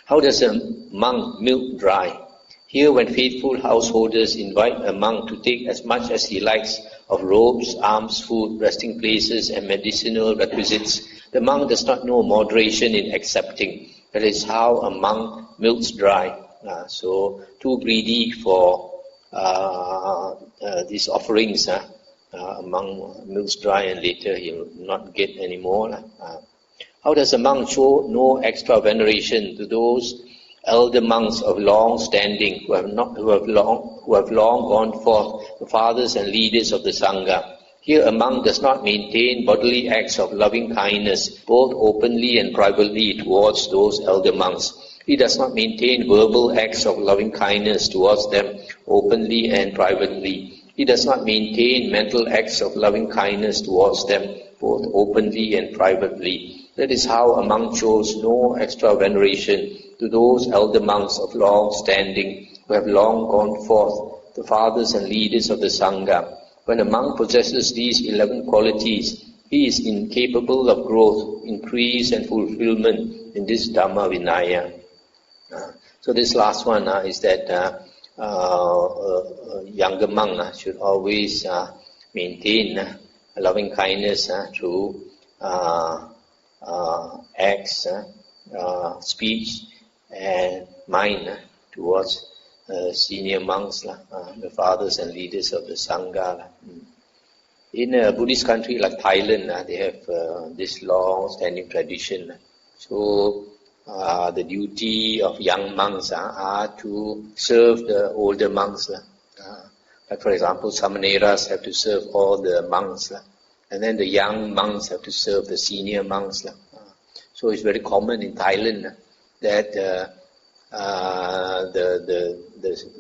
How does a monk milk dry? Here, when faithful householders invite a monk to take as much as he likes of robes, alms, food, resting places, and medicinal requisites, the monk does not know moderation in accepting. That is how a monk milks dry. So, too greedy for these offerings, a monk milks dry and later he will not get any more. How does a monk show no extra veneration to those elder monks of long standing who have long gone forth, the fathers and leaders of the Sangha? Here a monk does not maintain bodily acts of loving kindness, both openly and privately towards those elder monks. He does not maintain verbal acts of loving kindness towards them, openly and privately. He does not maintain mental acts of loving kindness towards them, both openly and privately. That is how a monk shows no extra veneration to those elder monks of long standing who have long gone forth, the fathers and leaders of the Sangha. When a monk possesses these 11 qualities, he is incapable of growth, increase and fulfillment in this Dhamma Vinaya. So this last one is that younger monk should always maintain loving kindness through acts, speech and mind towards senior monks, the fathers and leaders of the Sangha. In a Buddhist country like Thailand, they have this long-standing tradition. So the duty of young monks are to serve the older monks. Like for example, Samaneras have to serve all the monks, and then the young monks have to serve the senior monks. So it's very common in Thailand that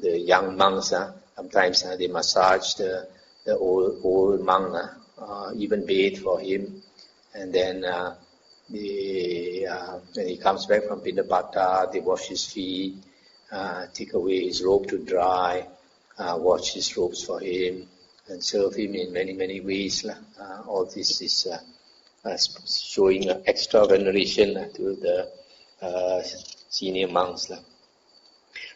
the young monks sometimes they massage the old monk, even bathe for him, and then when he comes back from Pindapata, they wash his feet, take away his robe to dry, wash his robes for him, and serve him in many ways. All this is showing extra veneration to the senior monks.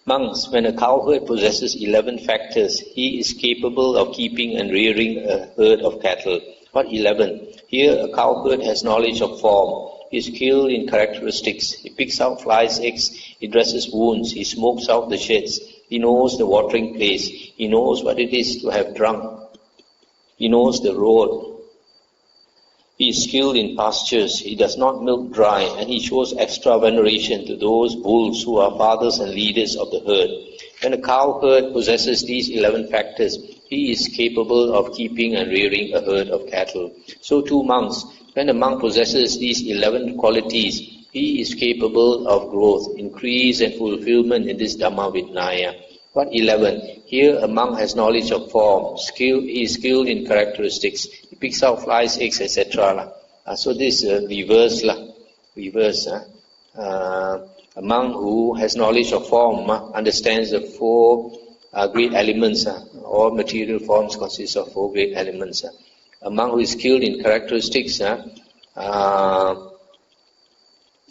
Monks, when a cowherd possesses 11 factors, he is capable of keeping and rearing a herd of cattle. What 11? Here a cowherd has knowledge of form. He is skilled in characteristics. He picks out flies' eggs. He dresses wounds. He smokes out the sheds. He knows the watering place. He knows what it is to have drunk. He knows the road. He is skilled in pastures. He does not milk dry, and he shows extra veneration to those bulls who are fathers and leaders of the herd. When a cowherd possesses these 11 factors, he is capable of keeping and rearing a herd of cattle. So too monks, when a monk possesses these 11 qualities, he is capable of growth, increase and fulfillment in this Dhamma Vinaya. What 11? Here a monk has knowledge of form, he is skilled in characteristics, he picks out flies, eggs, etc. So this reverse. A monk who has knowledge of form understands the four great elements. All material forms consist of four great elements. A monk who is skilled in characteristics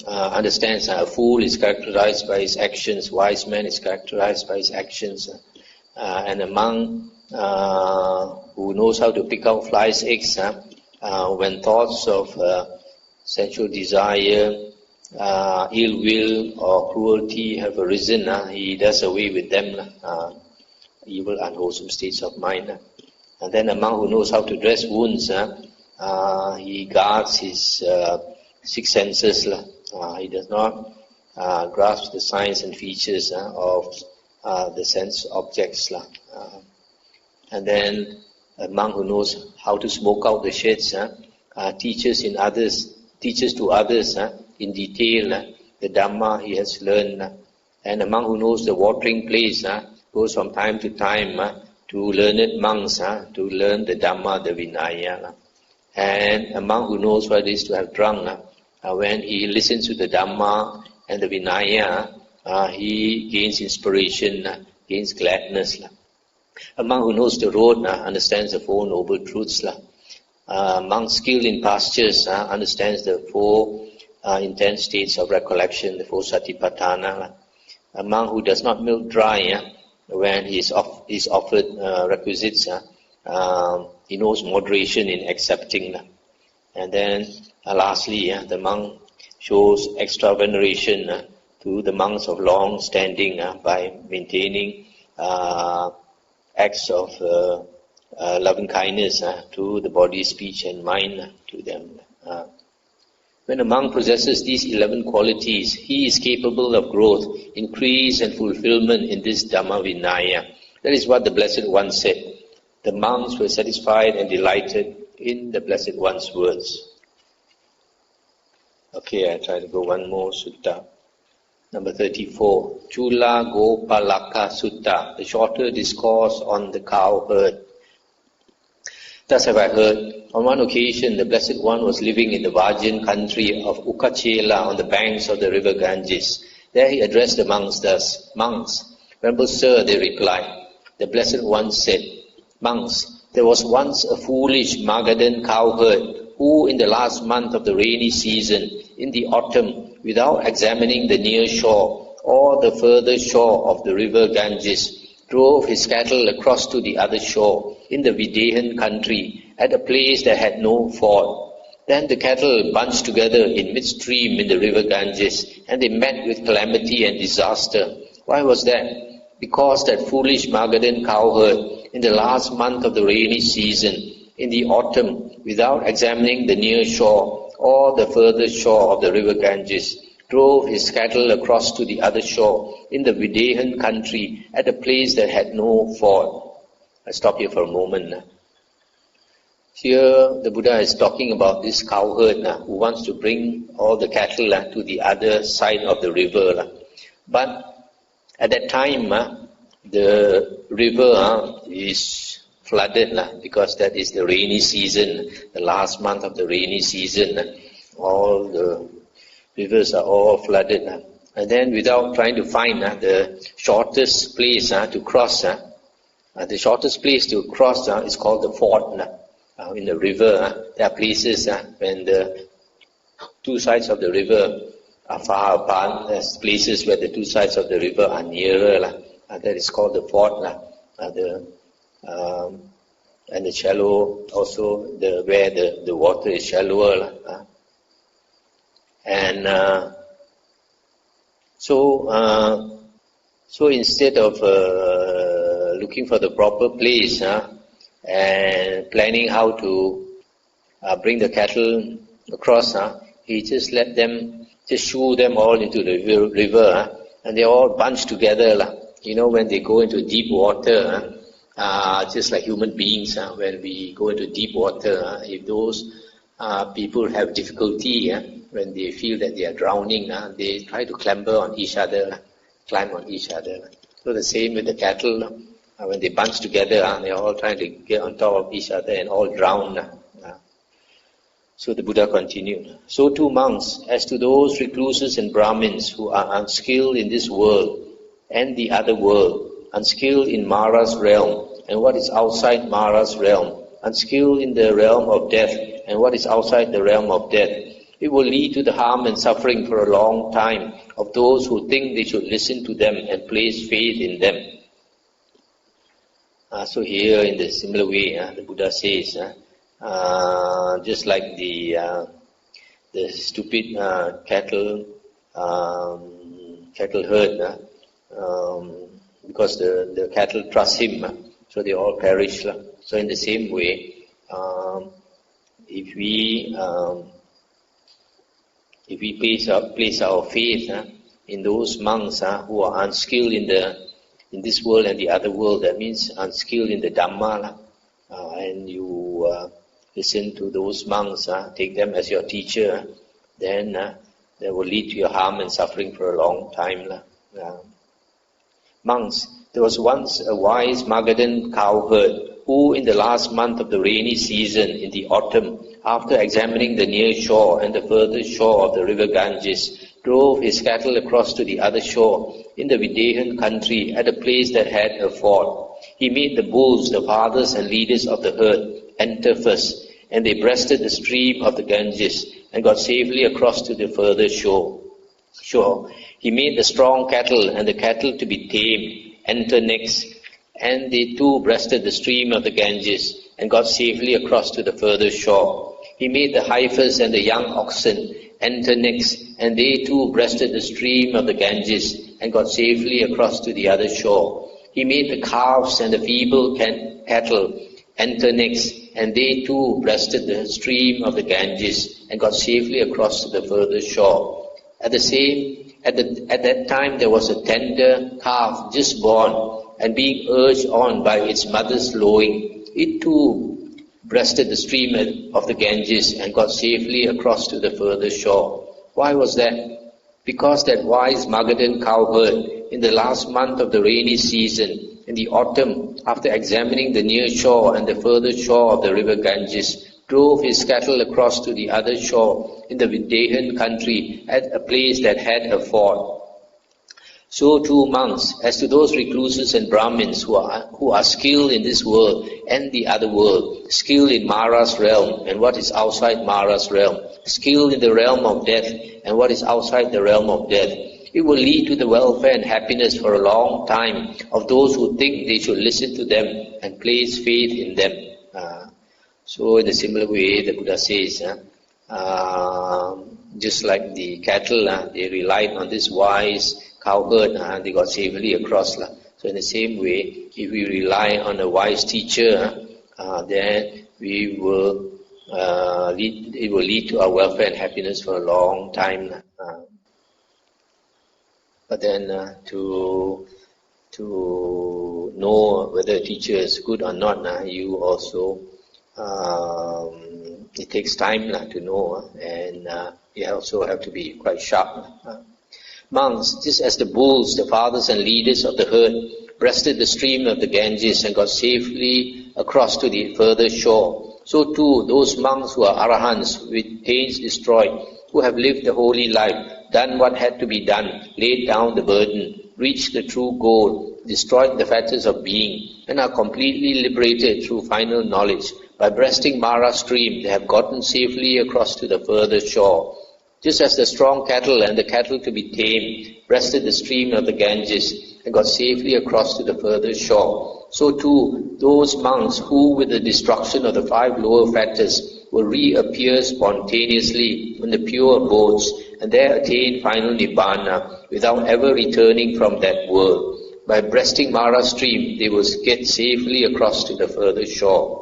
understands a fool is characterized by his actions, wise man is characterized by his actions, and a monk who knows how to pick out flies' eggs when thoughts of sensual desire, ill will or cruelty have arisen, he does away with them, evil unwholesome states of mind. And then a monk who knows how to dress wounds, he guards his six senses. He does not grasp the signs and features of the sense objects. And then a monk who knows how to smoke out the sheds teaches to others in detail the Dhamma he has learned. And a monk who knows the watering place goes from time to time to learned monks to learn the Dhamma, the Vinaya. And a monk who knows what it is to have drunk, when he listens to the Dhamma and the Vinaya, he gains inspiration, gains gladness. A monk who knows the road understands the four noble truths. A monk skilled in pastures understands the four intense states of recollection, the four satipatthana. A monk who does not milk dry when he is offered requisites, he knows moderation in accepting. And then lastly, the monk shows extra veneration to the monks of long standing by maintaining acts of loving kindness to the body, speech and mind to them. When a monk possesses these 11 qualities, he is capable of growth, increase and fulfillment in this Dhamma Vinaya. That is what the Blessed One said. The monks were satisfied and delighted in the Blessed One's words. Okay, I try to go one more sutta. Number 34, Culagopalaka Sutta, the shorter discourse on the cow herd. Thus have I heard. On one occasion, the Blessed One was living in the virgin country of Ukachela on the banks of the river Ganges. There he addressed the monks thus, "Monks, Venerable Sir," they replied. The Blessed One said, "Monks, there was once a foolish Magadhan cowherd who in the last month of the rainy season, in the autumn, without examining the near shore or the further shore of the river Ganges, drove his cattle across to the other shore in the Videhan country at a place that had no ford. Then the cattle bunched together in midstream in the river Ganges, and they met with calamity and disaster. Why was that? Because that foolish Magadhan cowherd, in the last month of the rainy season, in the autumn, without examining the near shore or the further shore of the river Ganges, drove his cattle across to the other shore in the Videhan country at a place that had no ford." I stop here for a moment. Here the Buddha is talking about this cowherd who wants to bring all the cattle to the other side of the river. But at that time, the river is flooded because that is the rainy season, the last month of the rainy season. All the rivers are all flooded. And then without trying to find the shortest place to cross, the shortest place to cross is called the ford. In the river, there are places when the two sides of the river are far apart. There's places where the two sides of the river are nearer. That is called the ford. And the shallow also, where the water is shallower. And so instead of looking for the proper place and planning how to bring the cattle across, he just let them, just shoo them all into the river, and they all bunched together. You know, when they go into deep water, just like human beings, when we go into deep water, if those people have difficulty, when they feel that they are drowning, they try to clamber on each other, climb on each other. So the same with the cattle. When they bunch together, they're all trying to get on top of each other and all drown. So the Buddha continued. So too monks, as to those recluses and Brahmins who are unskilled in this world and the other world, unskilled in Mara's realm and what is outside Mara's realm, unskilled in the realm of death and what is outside the realm of death, it will lead to the harm and suffering for a long time of those who think they should listen to them and place faith in them. So here, in the similar way, the Buddha says, just like the stupid cattle herd, because the cattle trust him, so they all perish. So in the same way, if we place our faith in those monks who are unskilled in this world and the other world, that means unskilled in the Dhamma, and you listen to those monks, take them as your teacher, then that will lead to your harm and suffering for a long time. Monks, there was once a wise Magadhan cowherd who in the last month of the rainy season in the autumn, after examining the near shore and the further shore of the river Ganges, drove his cattle across to the other shore in the Videhan country at a place that had a ford. He made the bulls, the fathers and leaders of the herd, enter first, and they breasted the stream of the Ganges and got safely across to the further shore. He made the strong cattle and the cattle to be tamed enter next, and they too breasted the stream of the Ganges and got safely across to the further shore. He made the heifers and the young oxen enter next, and they too breasted the stream of the Ganges and got safely across to the other shore. He made the calves and the feeble cattle enter next, and they too breasted the stream of the Ganges and got safely across to the further shore. At that time there was a tender calf just born, and being urged on by its mother's lowing, it too breasted the stream of the Ganges and got safely across to the further shore. Why was that? Because that wise Magadhan cowherd, in the last month of the rainy season, in the autumn, after examining the near shore and the further shore of the river Ganges, drove his cattle across to the other shore in the Vindhyan country at a place that had a ford. So too monks, as to those recluses and Brahmins who are skilled in this world and the other world, skilled in Mara's realm and what is outside Mara's realm, skilled in the realm of death and what is outside the realm of death, it will lead to the welfare and happiness for a long time of those who think they should listen to them and place faith in them. So in a similar way, the Buddha says, just like the cattle, they relied on this wise cowherd, they got safely across. So in the same way, if we rely on a wise teacher, then it will lead to our welfare and happiness for a long time. But then to know whether a teacher is good or not, you also it takes time to know, and you also have to be quite sharp. Monks, just as the bulls, the fathers and leaders of the herd, breasted the stream of the Ganges and got safely across to the further shore, so too those monks who are arahants, with pains destroyed, who have lived the holy life, done what had to be done, laid down the burden, reached the true goal, destroyed the fetters of being, and are completely liberated through final knowledge. By breasting Mara stream, they have gotten safely across to the further shore. Just as the strong cattle and the cattle to be tamed breasted the stream of the Ganges and got safely across to the further shore, so too those monks who, with the destruction of the 5 lower fetters, will reappear spontaneously in the pure abodes and there attain final Nibbana without ever returning from that world. By breasting Mara stream, they will get safely across to the further shore.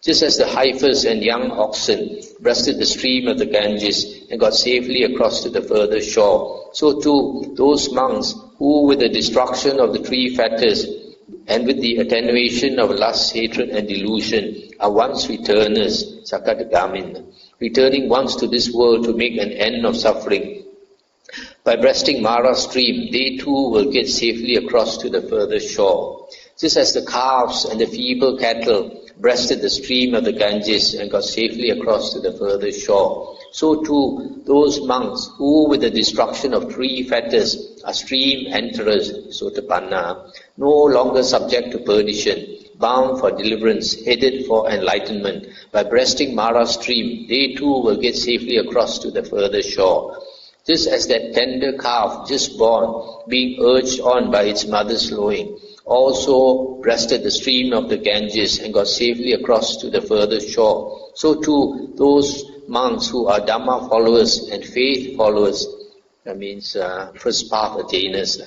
Just as the heifers and young oxen breasted the stream of the Ganges and got safely across to the further shore, so too those monks who, with the destruction of the 3 fetters and with the attenuation of lust, hatred and delusion, are once returners, Sakadagamin, returning once to this world to make an end of suffering. By breasting Mara stream, they too will get safely across to the further shore. Just as the calves and the feeble cattle breasted the stream of the Ganges and got safely across to the further shore, so too those monks who, with the destruction of 3 fetters, are stream enterers, Sotapanna, no longer subject to perdition, bound for deliverance, headed for enlightenment. By breasting Mara stream, they too will get safely across to the further shore. Just as that tender calf just born, being urged on by its mother's lowing, also breasted the stream of the Ganges and got safely across to the further shore, so too those monks who are Dhamma followers and faith followers, that means first path attainers,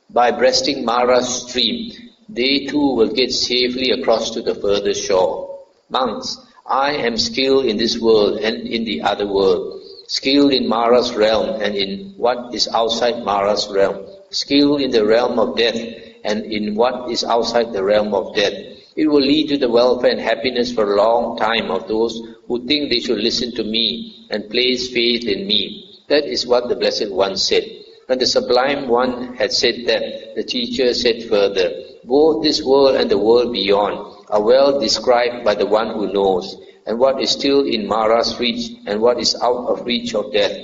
by breasting Mara stream, they too will get safely across to the further shore. Monks, I am skilled in this world and in the other world, skilled in Mara's realm and in what is outside Mara's realm, skilled in the realm of death and in what is outside the realm of death. It will lead to the welfare and happiness for a long time of those who think they should listen to me and place faith in me. That is what the Blessed One said. When the Sublime One had said that, the teacher said further, both this world and the world beyond are well described by the one who knows, and what is still in Mara's reach and what is out of reach of death.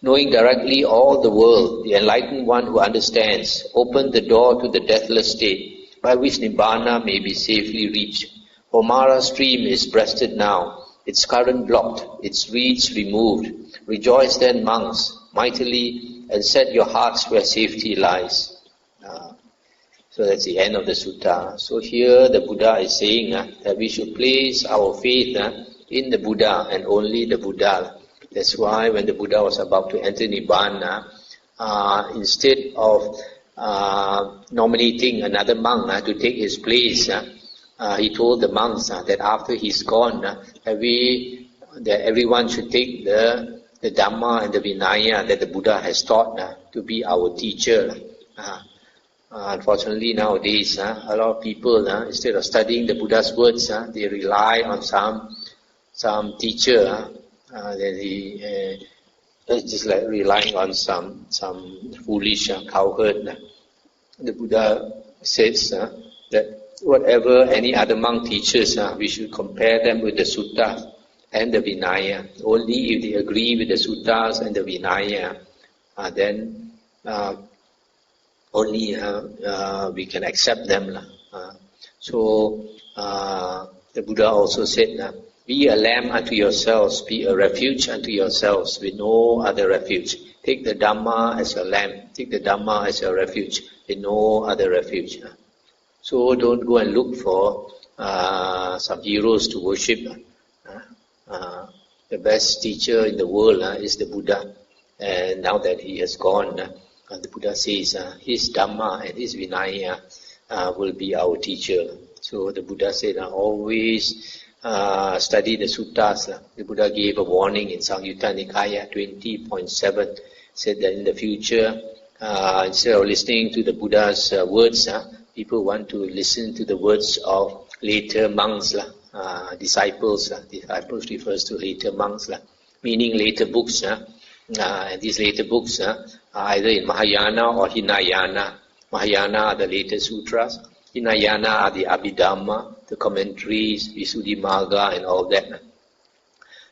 Knowing directly all the world, the enlightened one who understands opened the door to the deathless state, by which Nibbana may be safely reached. For Mara stream is breasted now, its current blocked, its reeds removed. Rejoice then, monks, mightily, and set your hearts where safety lies. So that's the end of the sutta. So here the Buddha is saying that we should place our faith in the Buddha and only the Buddha. That's why when the Buddha was about to enter Nibbana, instead of nominating another monk to take his place, he told the monks that after he's gone, that everyone should take the Dhamma and the Vinaya that the Buddha has taught to be our teacher. Unfortunately nowadays, a lot of people, instead of studying the Buddha's words, they rely on some teacher, just like relying on some foolish cowherd. The Buddha says that whatever any other monk teaches, we should compare them with the suttas and the Vinaya. Only if they agree with the suttas and the Vinaya, then only we can accept them. So the Buddha also said, be a lamb unto yourselves, be a refuge unto yourselves, with no other refuge. Take the Dhamma as a lamb, take the Dhamma as a refuge, with no other refuge. So don't go and look for some heroes to worship. The best teacher in the world is the Buddha. And now that he has gone, the Buddha says his Dhamma and his Vinaya will be our teacher. So the Buddha said, always study the suttas. The Buddha gave a warning in Samyutta Nikāya 20.7, said that in the future, instead of listening to the Buddha's words, people want to listen to the words of later monks, disciples. Disciples refers to later monks, meaning later books. And these later books are either in Mahayana or Hinayana. Mahayana are the later sutras. Hinayana are the Abhidhamma, the commentaries, Visuddhimagga and all that.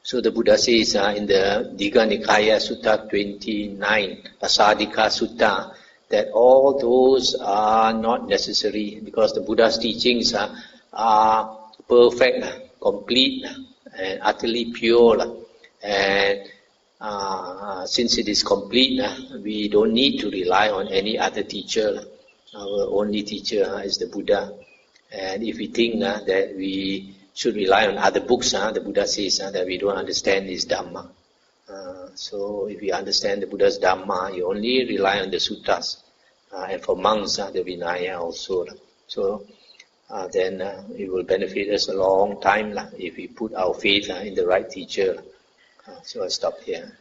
So the Buddha says in the Digha Nikāya Sutta 29, Pasadika Sutta, that all those are not necessary because the Buddha's teachings are perfect, complete, and utterly pure. And since it is complete, we don't need to rely on any other teacher. Our only teacher is the Buddha. And if we think that we should rely on other books, the Buddha says that we don't understand his Dhamma. So if we understand the Buddha's Dhamma, you only rely on the suttas. And for monks, the Vinaya also. So then it will benefit us a long time if we put our faith in the right teacher. So I stop here.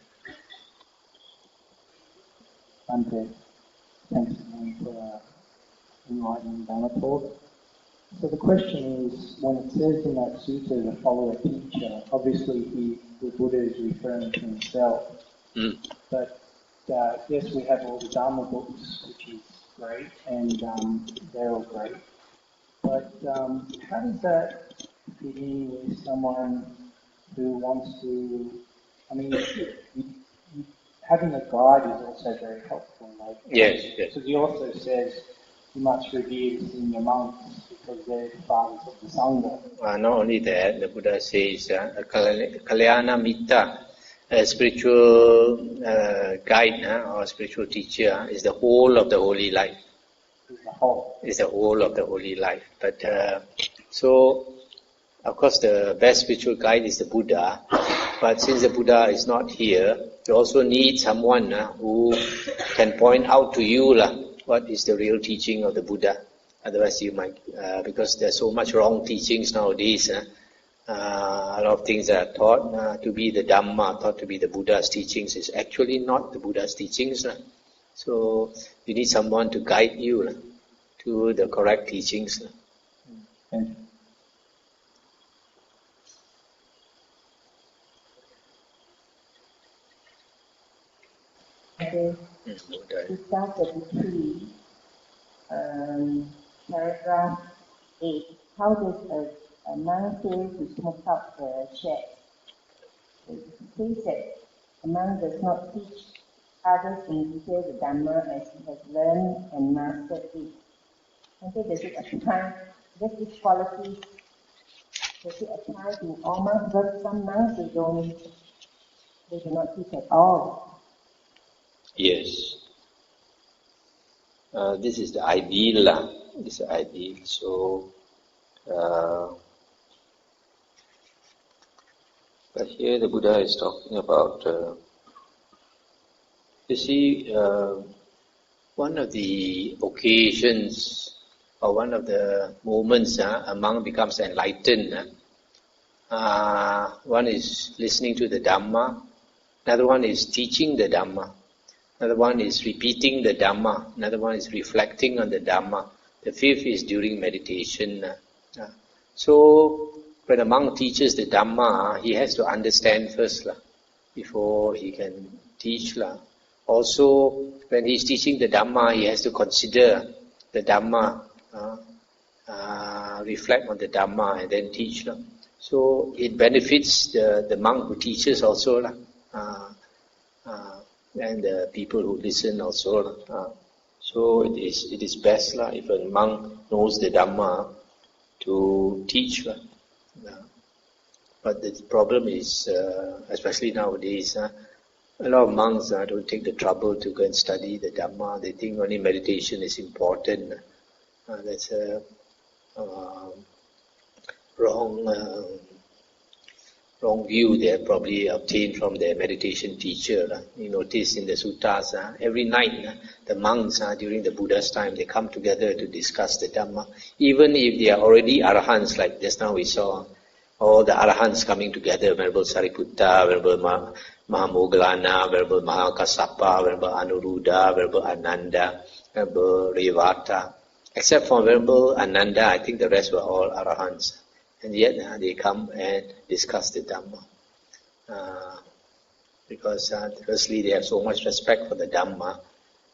Bhante, thanks for enlightening Dhamma talk. So the question is, when it says in that sutta to follow a teacher, obviously the Buddha is referring to himself. But yes, we have all the Dharma books, which is great, and they're all great. But how does that fit in with someone who wants to, having a guide is also very helpful. Yes. Because he also says you must revere the senior monks because they're the fathers of the Sangha. Not only that, the Buddha says, Kalyana Mitta, a spiritual guide or spiritual teacher is the whole of the holy life. Is the whole of the holy life. But so, of course, the best spiritual guide is the Buddha. But since the Buddha is not here, you also need someone who can point out to you what is the real teaching of the Buddha. Otherwise, you might, because there's so much wrong teachings nowadays. A lot of things that are taught to be the Dhamma, thought to be the Buddha's teachings, is actually not the Buddha's teachings. So you need someone to guide you to the correct teachings. Thank you. To start 33, paragraph 8, how does a monk fail to smoke up the shed? It says that a monk does not teach others in detail the Dhamma as he has learned and mastered it. And so does it apply, does this quality, does it apply to all monks? But some monks, they do not teach at all. Yes. This is the ideal. This is the ideal. So, but here the Buddha is talking about, you see, one of the occasions or one of the moments a monk becomes enlightened. One is listening to the Dhamma, another one is teaching the Dhamma, another one is repeating the Dhamma, another one is reflecting on the Dhamma, the fifth is during meditation. So when a monk teaches the Dhamma, he has to understand first before he can teach. Also, when he is teaching the Dhamma, he has to consider the Dhamma reflect on the Dhamma and then teach. So it benefits the monk who teaches also, and the people who listen also. So it is best if a monk knows the Dhamma to teach. But the problem is, especially nowadays, a lot of monks don't take the trouble to go and study the Dhamma. They think only meditation is important. That's a wrong view they have probably obtained from their meditation teacher. You notice in the suttas, every night the monks during the Buddha's time, they come together to discuss the Dhamma. Even if they are already arahants, like just now we saw, all the arahants coming together, Venerable Sariputta, Venerable Mahamoggallana, Venerable Mahakassapa, Venerable Anuruddha, Venerable Ananda, Venerable Revata. Except for Venerable Ananda, I think the rest were all arahants. And yet they come and discuss the Dhamma. Because firstly, they have so much respect for the Dhamma.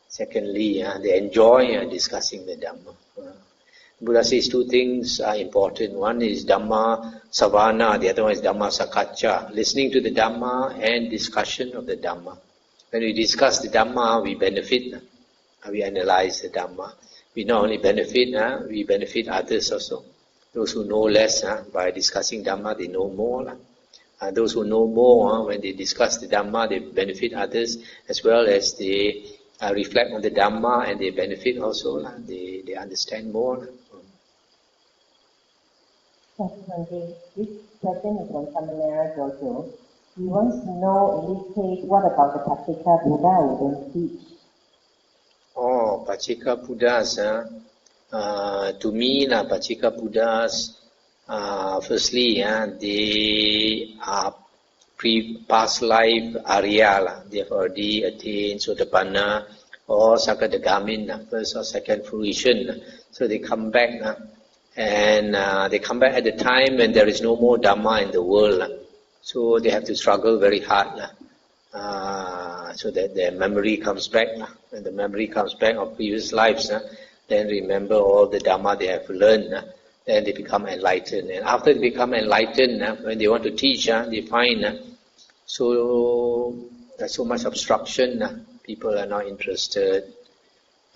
Secondly, they enjoy discussing the Dhamma. Buddha says two things are important. One is Dhamma Savana, the other one is Dhamma Sakacca. Listening to the Dhamma and discussion of the Dhamma. When we discuss the Dhamma, we benefit. We analyze the Dhamma. We not only benefit, we benefit others also. Those who know less, by discussing Dhamma, they know more. Those who know more, when they discuss the Dhamma, they benefit others, as well as they reflect on the Dhamma and they benefit also. They understand more. Thank you, Bhante. This question is from Samanera also. He wants to know, in this case, what about the Pacceka Buddha who don't teach? Oh, Pacceka Buddhas, to me, Pacceka Buddhas, firstly, they are past life Arya. They have already attained Sotapanna or Sakadagamin, first or second fruition. So they come back, and they come back at the time when there is no more Dhamma in the world. So they have to struggle very hard. So that their memory comes back. When the memory comes back of previous lives, then remember all the Dhamma they have learned, then they become enlightened. And after they become enlightened, when they want to teach, they find there's so much obstruction, people are not interested.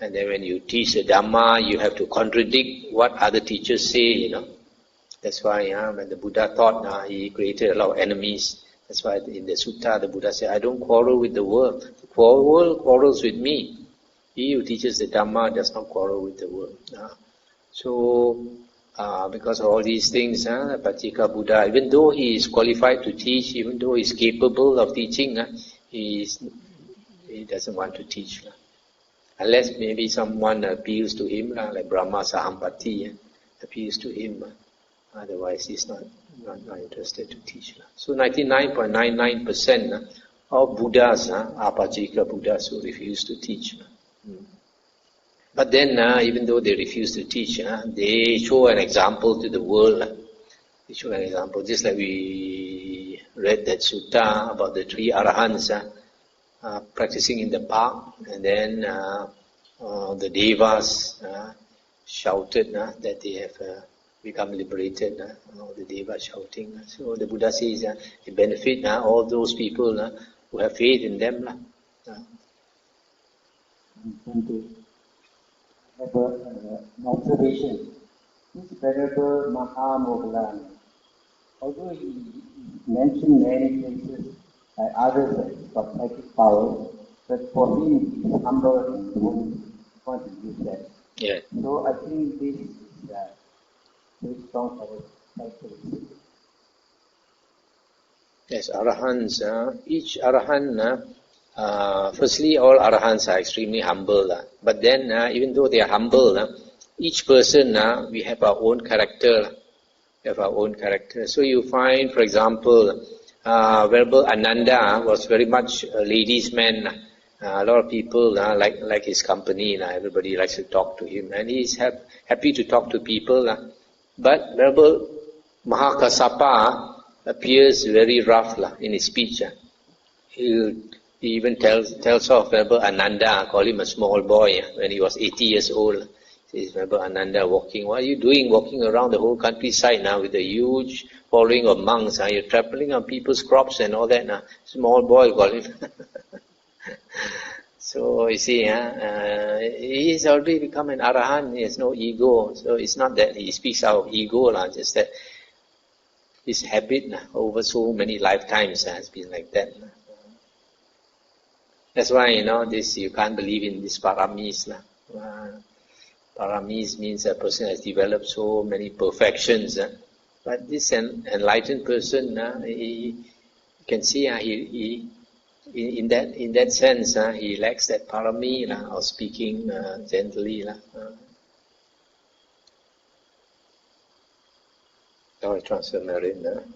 And then when you teach the Dhamma, you have to contradict what other teachers say, That's why when the Buddha taught, he created a lot of enemies. That's why in the sutta, the Buddha said, I don't quarrel with the world. The world quarrels with me. He who teaches the Dhamma does not quarrel with the world. So, because of all these things, Pacceka Buddha, even though he is qualified to teach, even though he is capable of teaching, he doesn't want to teach. Unless maybe someone appeals to him, like Brahma Sahampati appeals to him. Otherwise, he's not interested to teach. So 99.99% of Buddhas are Pacceka Buddhas who refuse to teach. But then, even though they refuse to teach, they show an example to the world. They show an example, just like we read that sutta about the three arahants practicing in the park, and then the devas shouted that they have become liberated. All the devas shouting. So the Buddha says it benefit all those people who have faith in them. I have an observation. This Venerable Mahamoggallana, although he mentioned many places that others have got psychic power, but for him he is humble and won't want to use that. Yeah. So I think this is very strong characteristic. Yes, arahants. Each arahant. Firstly, all arahants are extremely humble. But then, even though they are humble, each person, we have our own character. We have our own character. So you find, for example, Venerable Ananda was very much a ladies' man. A lot of people like his company. Everybody likes to talk to him. And he's happy to talk to people. But Venerable Mahakassapa appears very rough in his speech. He even tells of Venerable Ananda, call him a small boy, when he was 80 years old. Says, remember Ananda walking, what are you doing walking around the whole countryside now with a huge following of monks? You're trampling on people's crops and all that now. Small boy got it. So you see, he's already become an arahant, he has no ego. So it's not that he speaks out of ego, just that his habit over so many lifetimes has been like that. That's why, this you can't believe in these paramis. Paramis means a person has developed so many perfections. But this enlightened person, he can see he in that sense, he lacks that parami of speaking gently. Now I transfer Marin.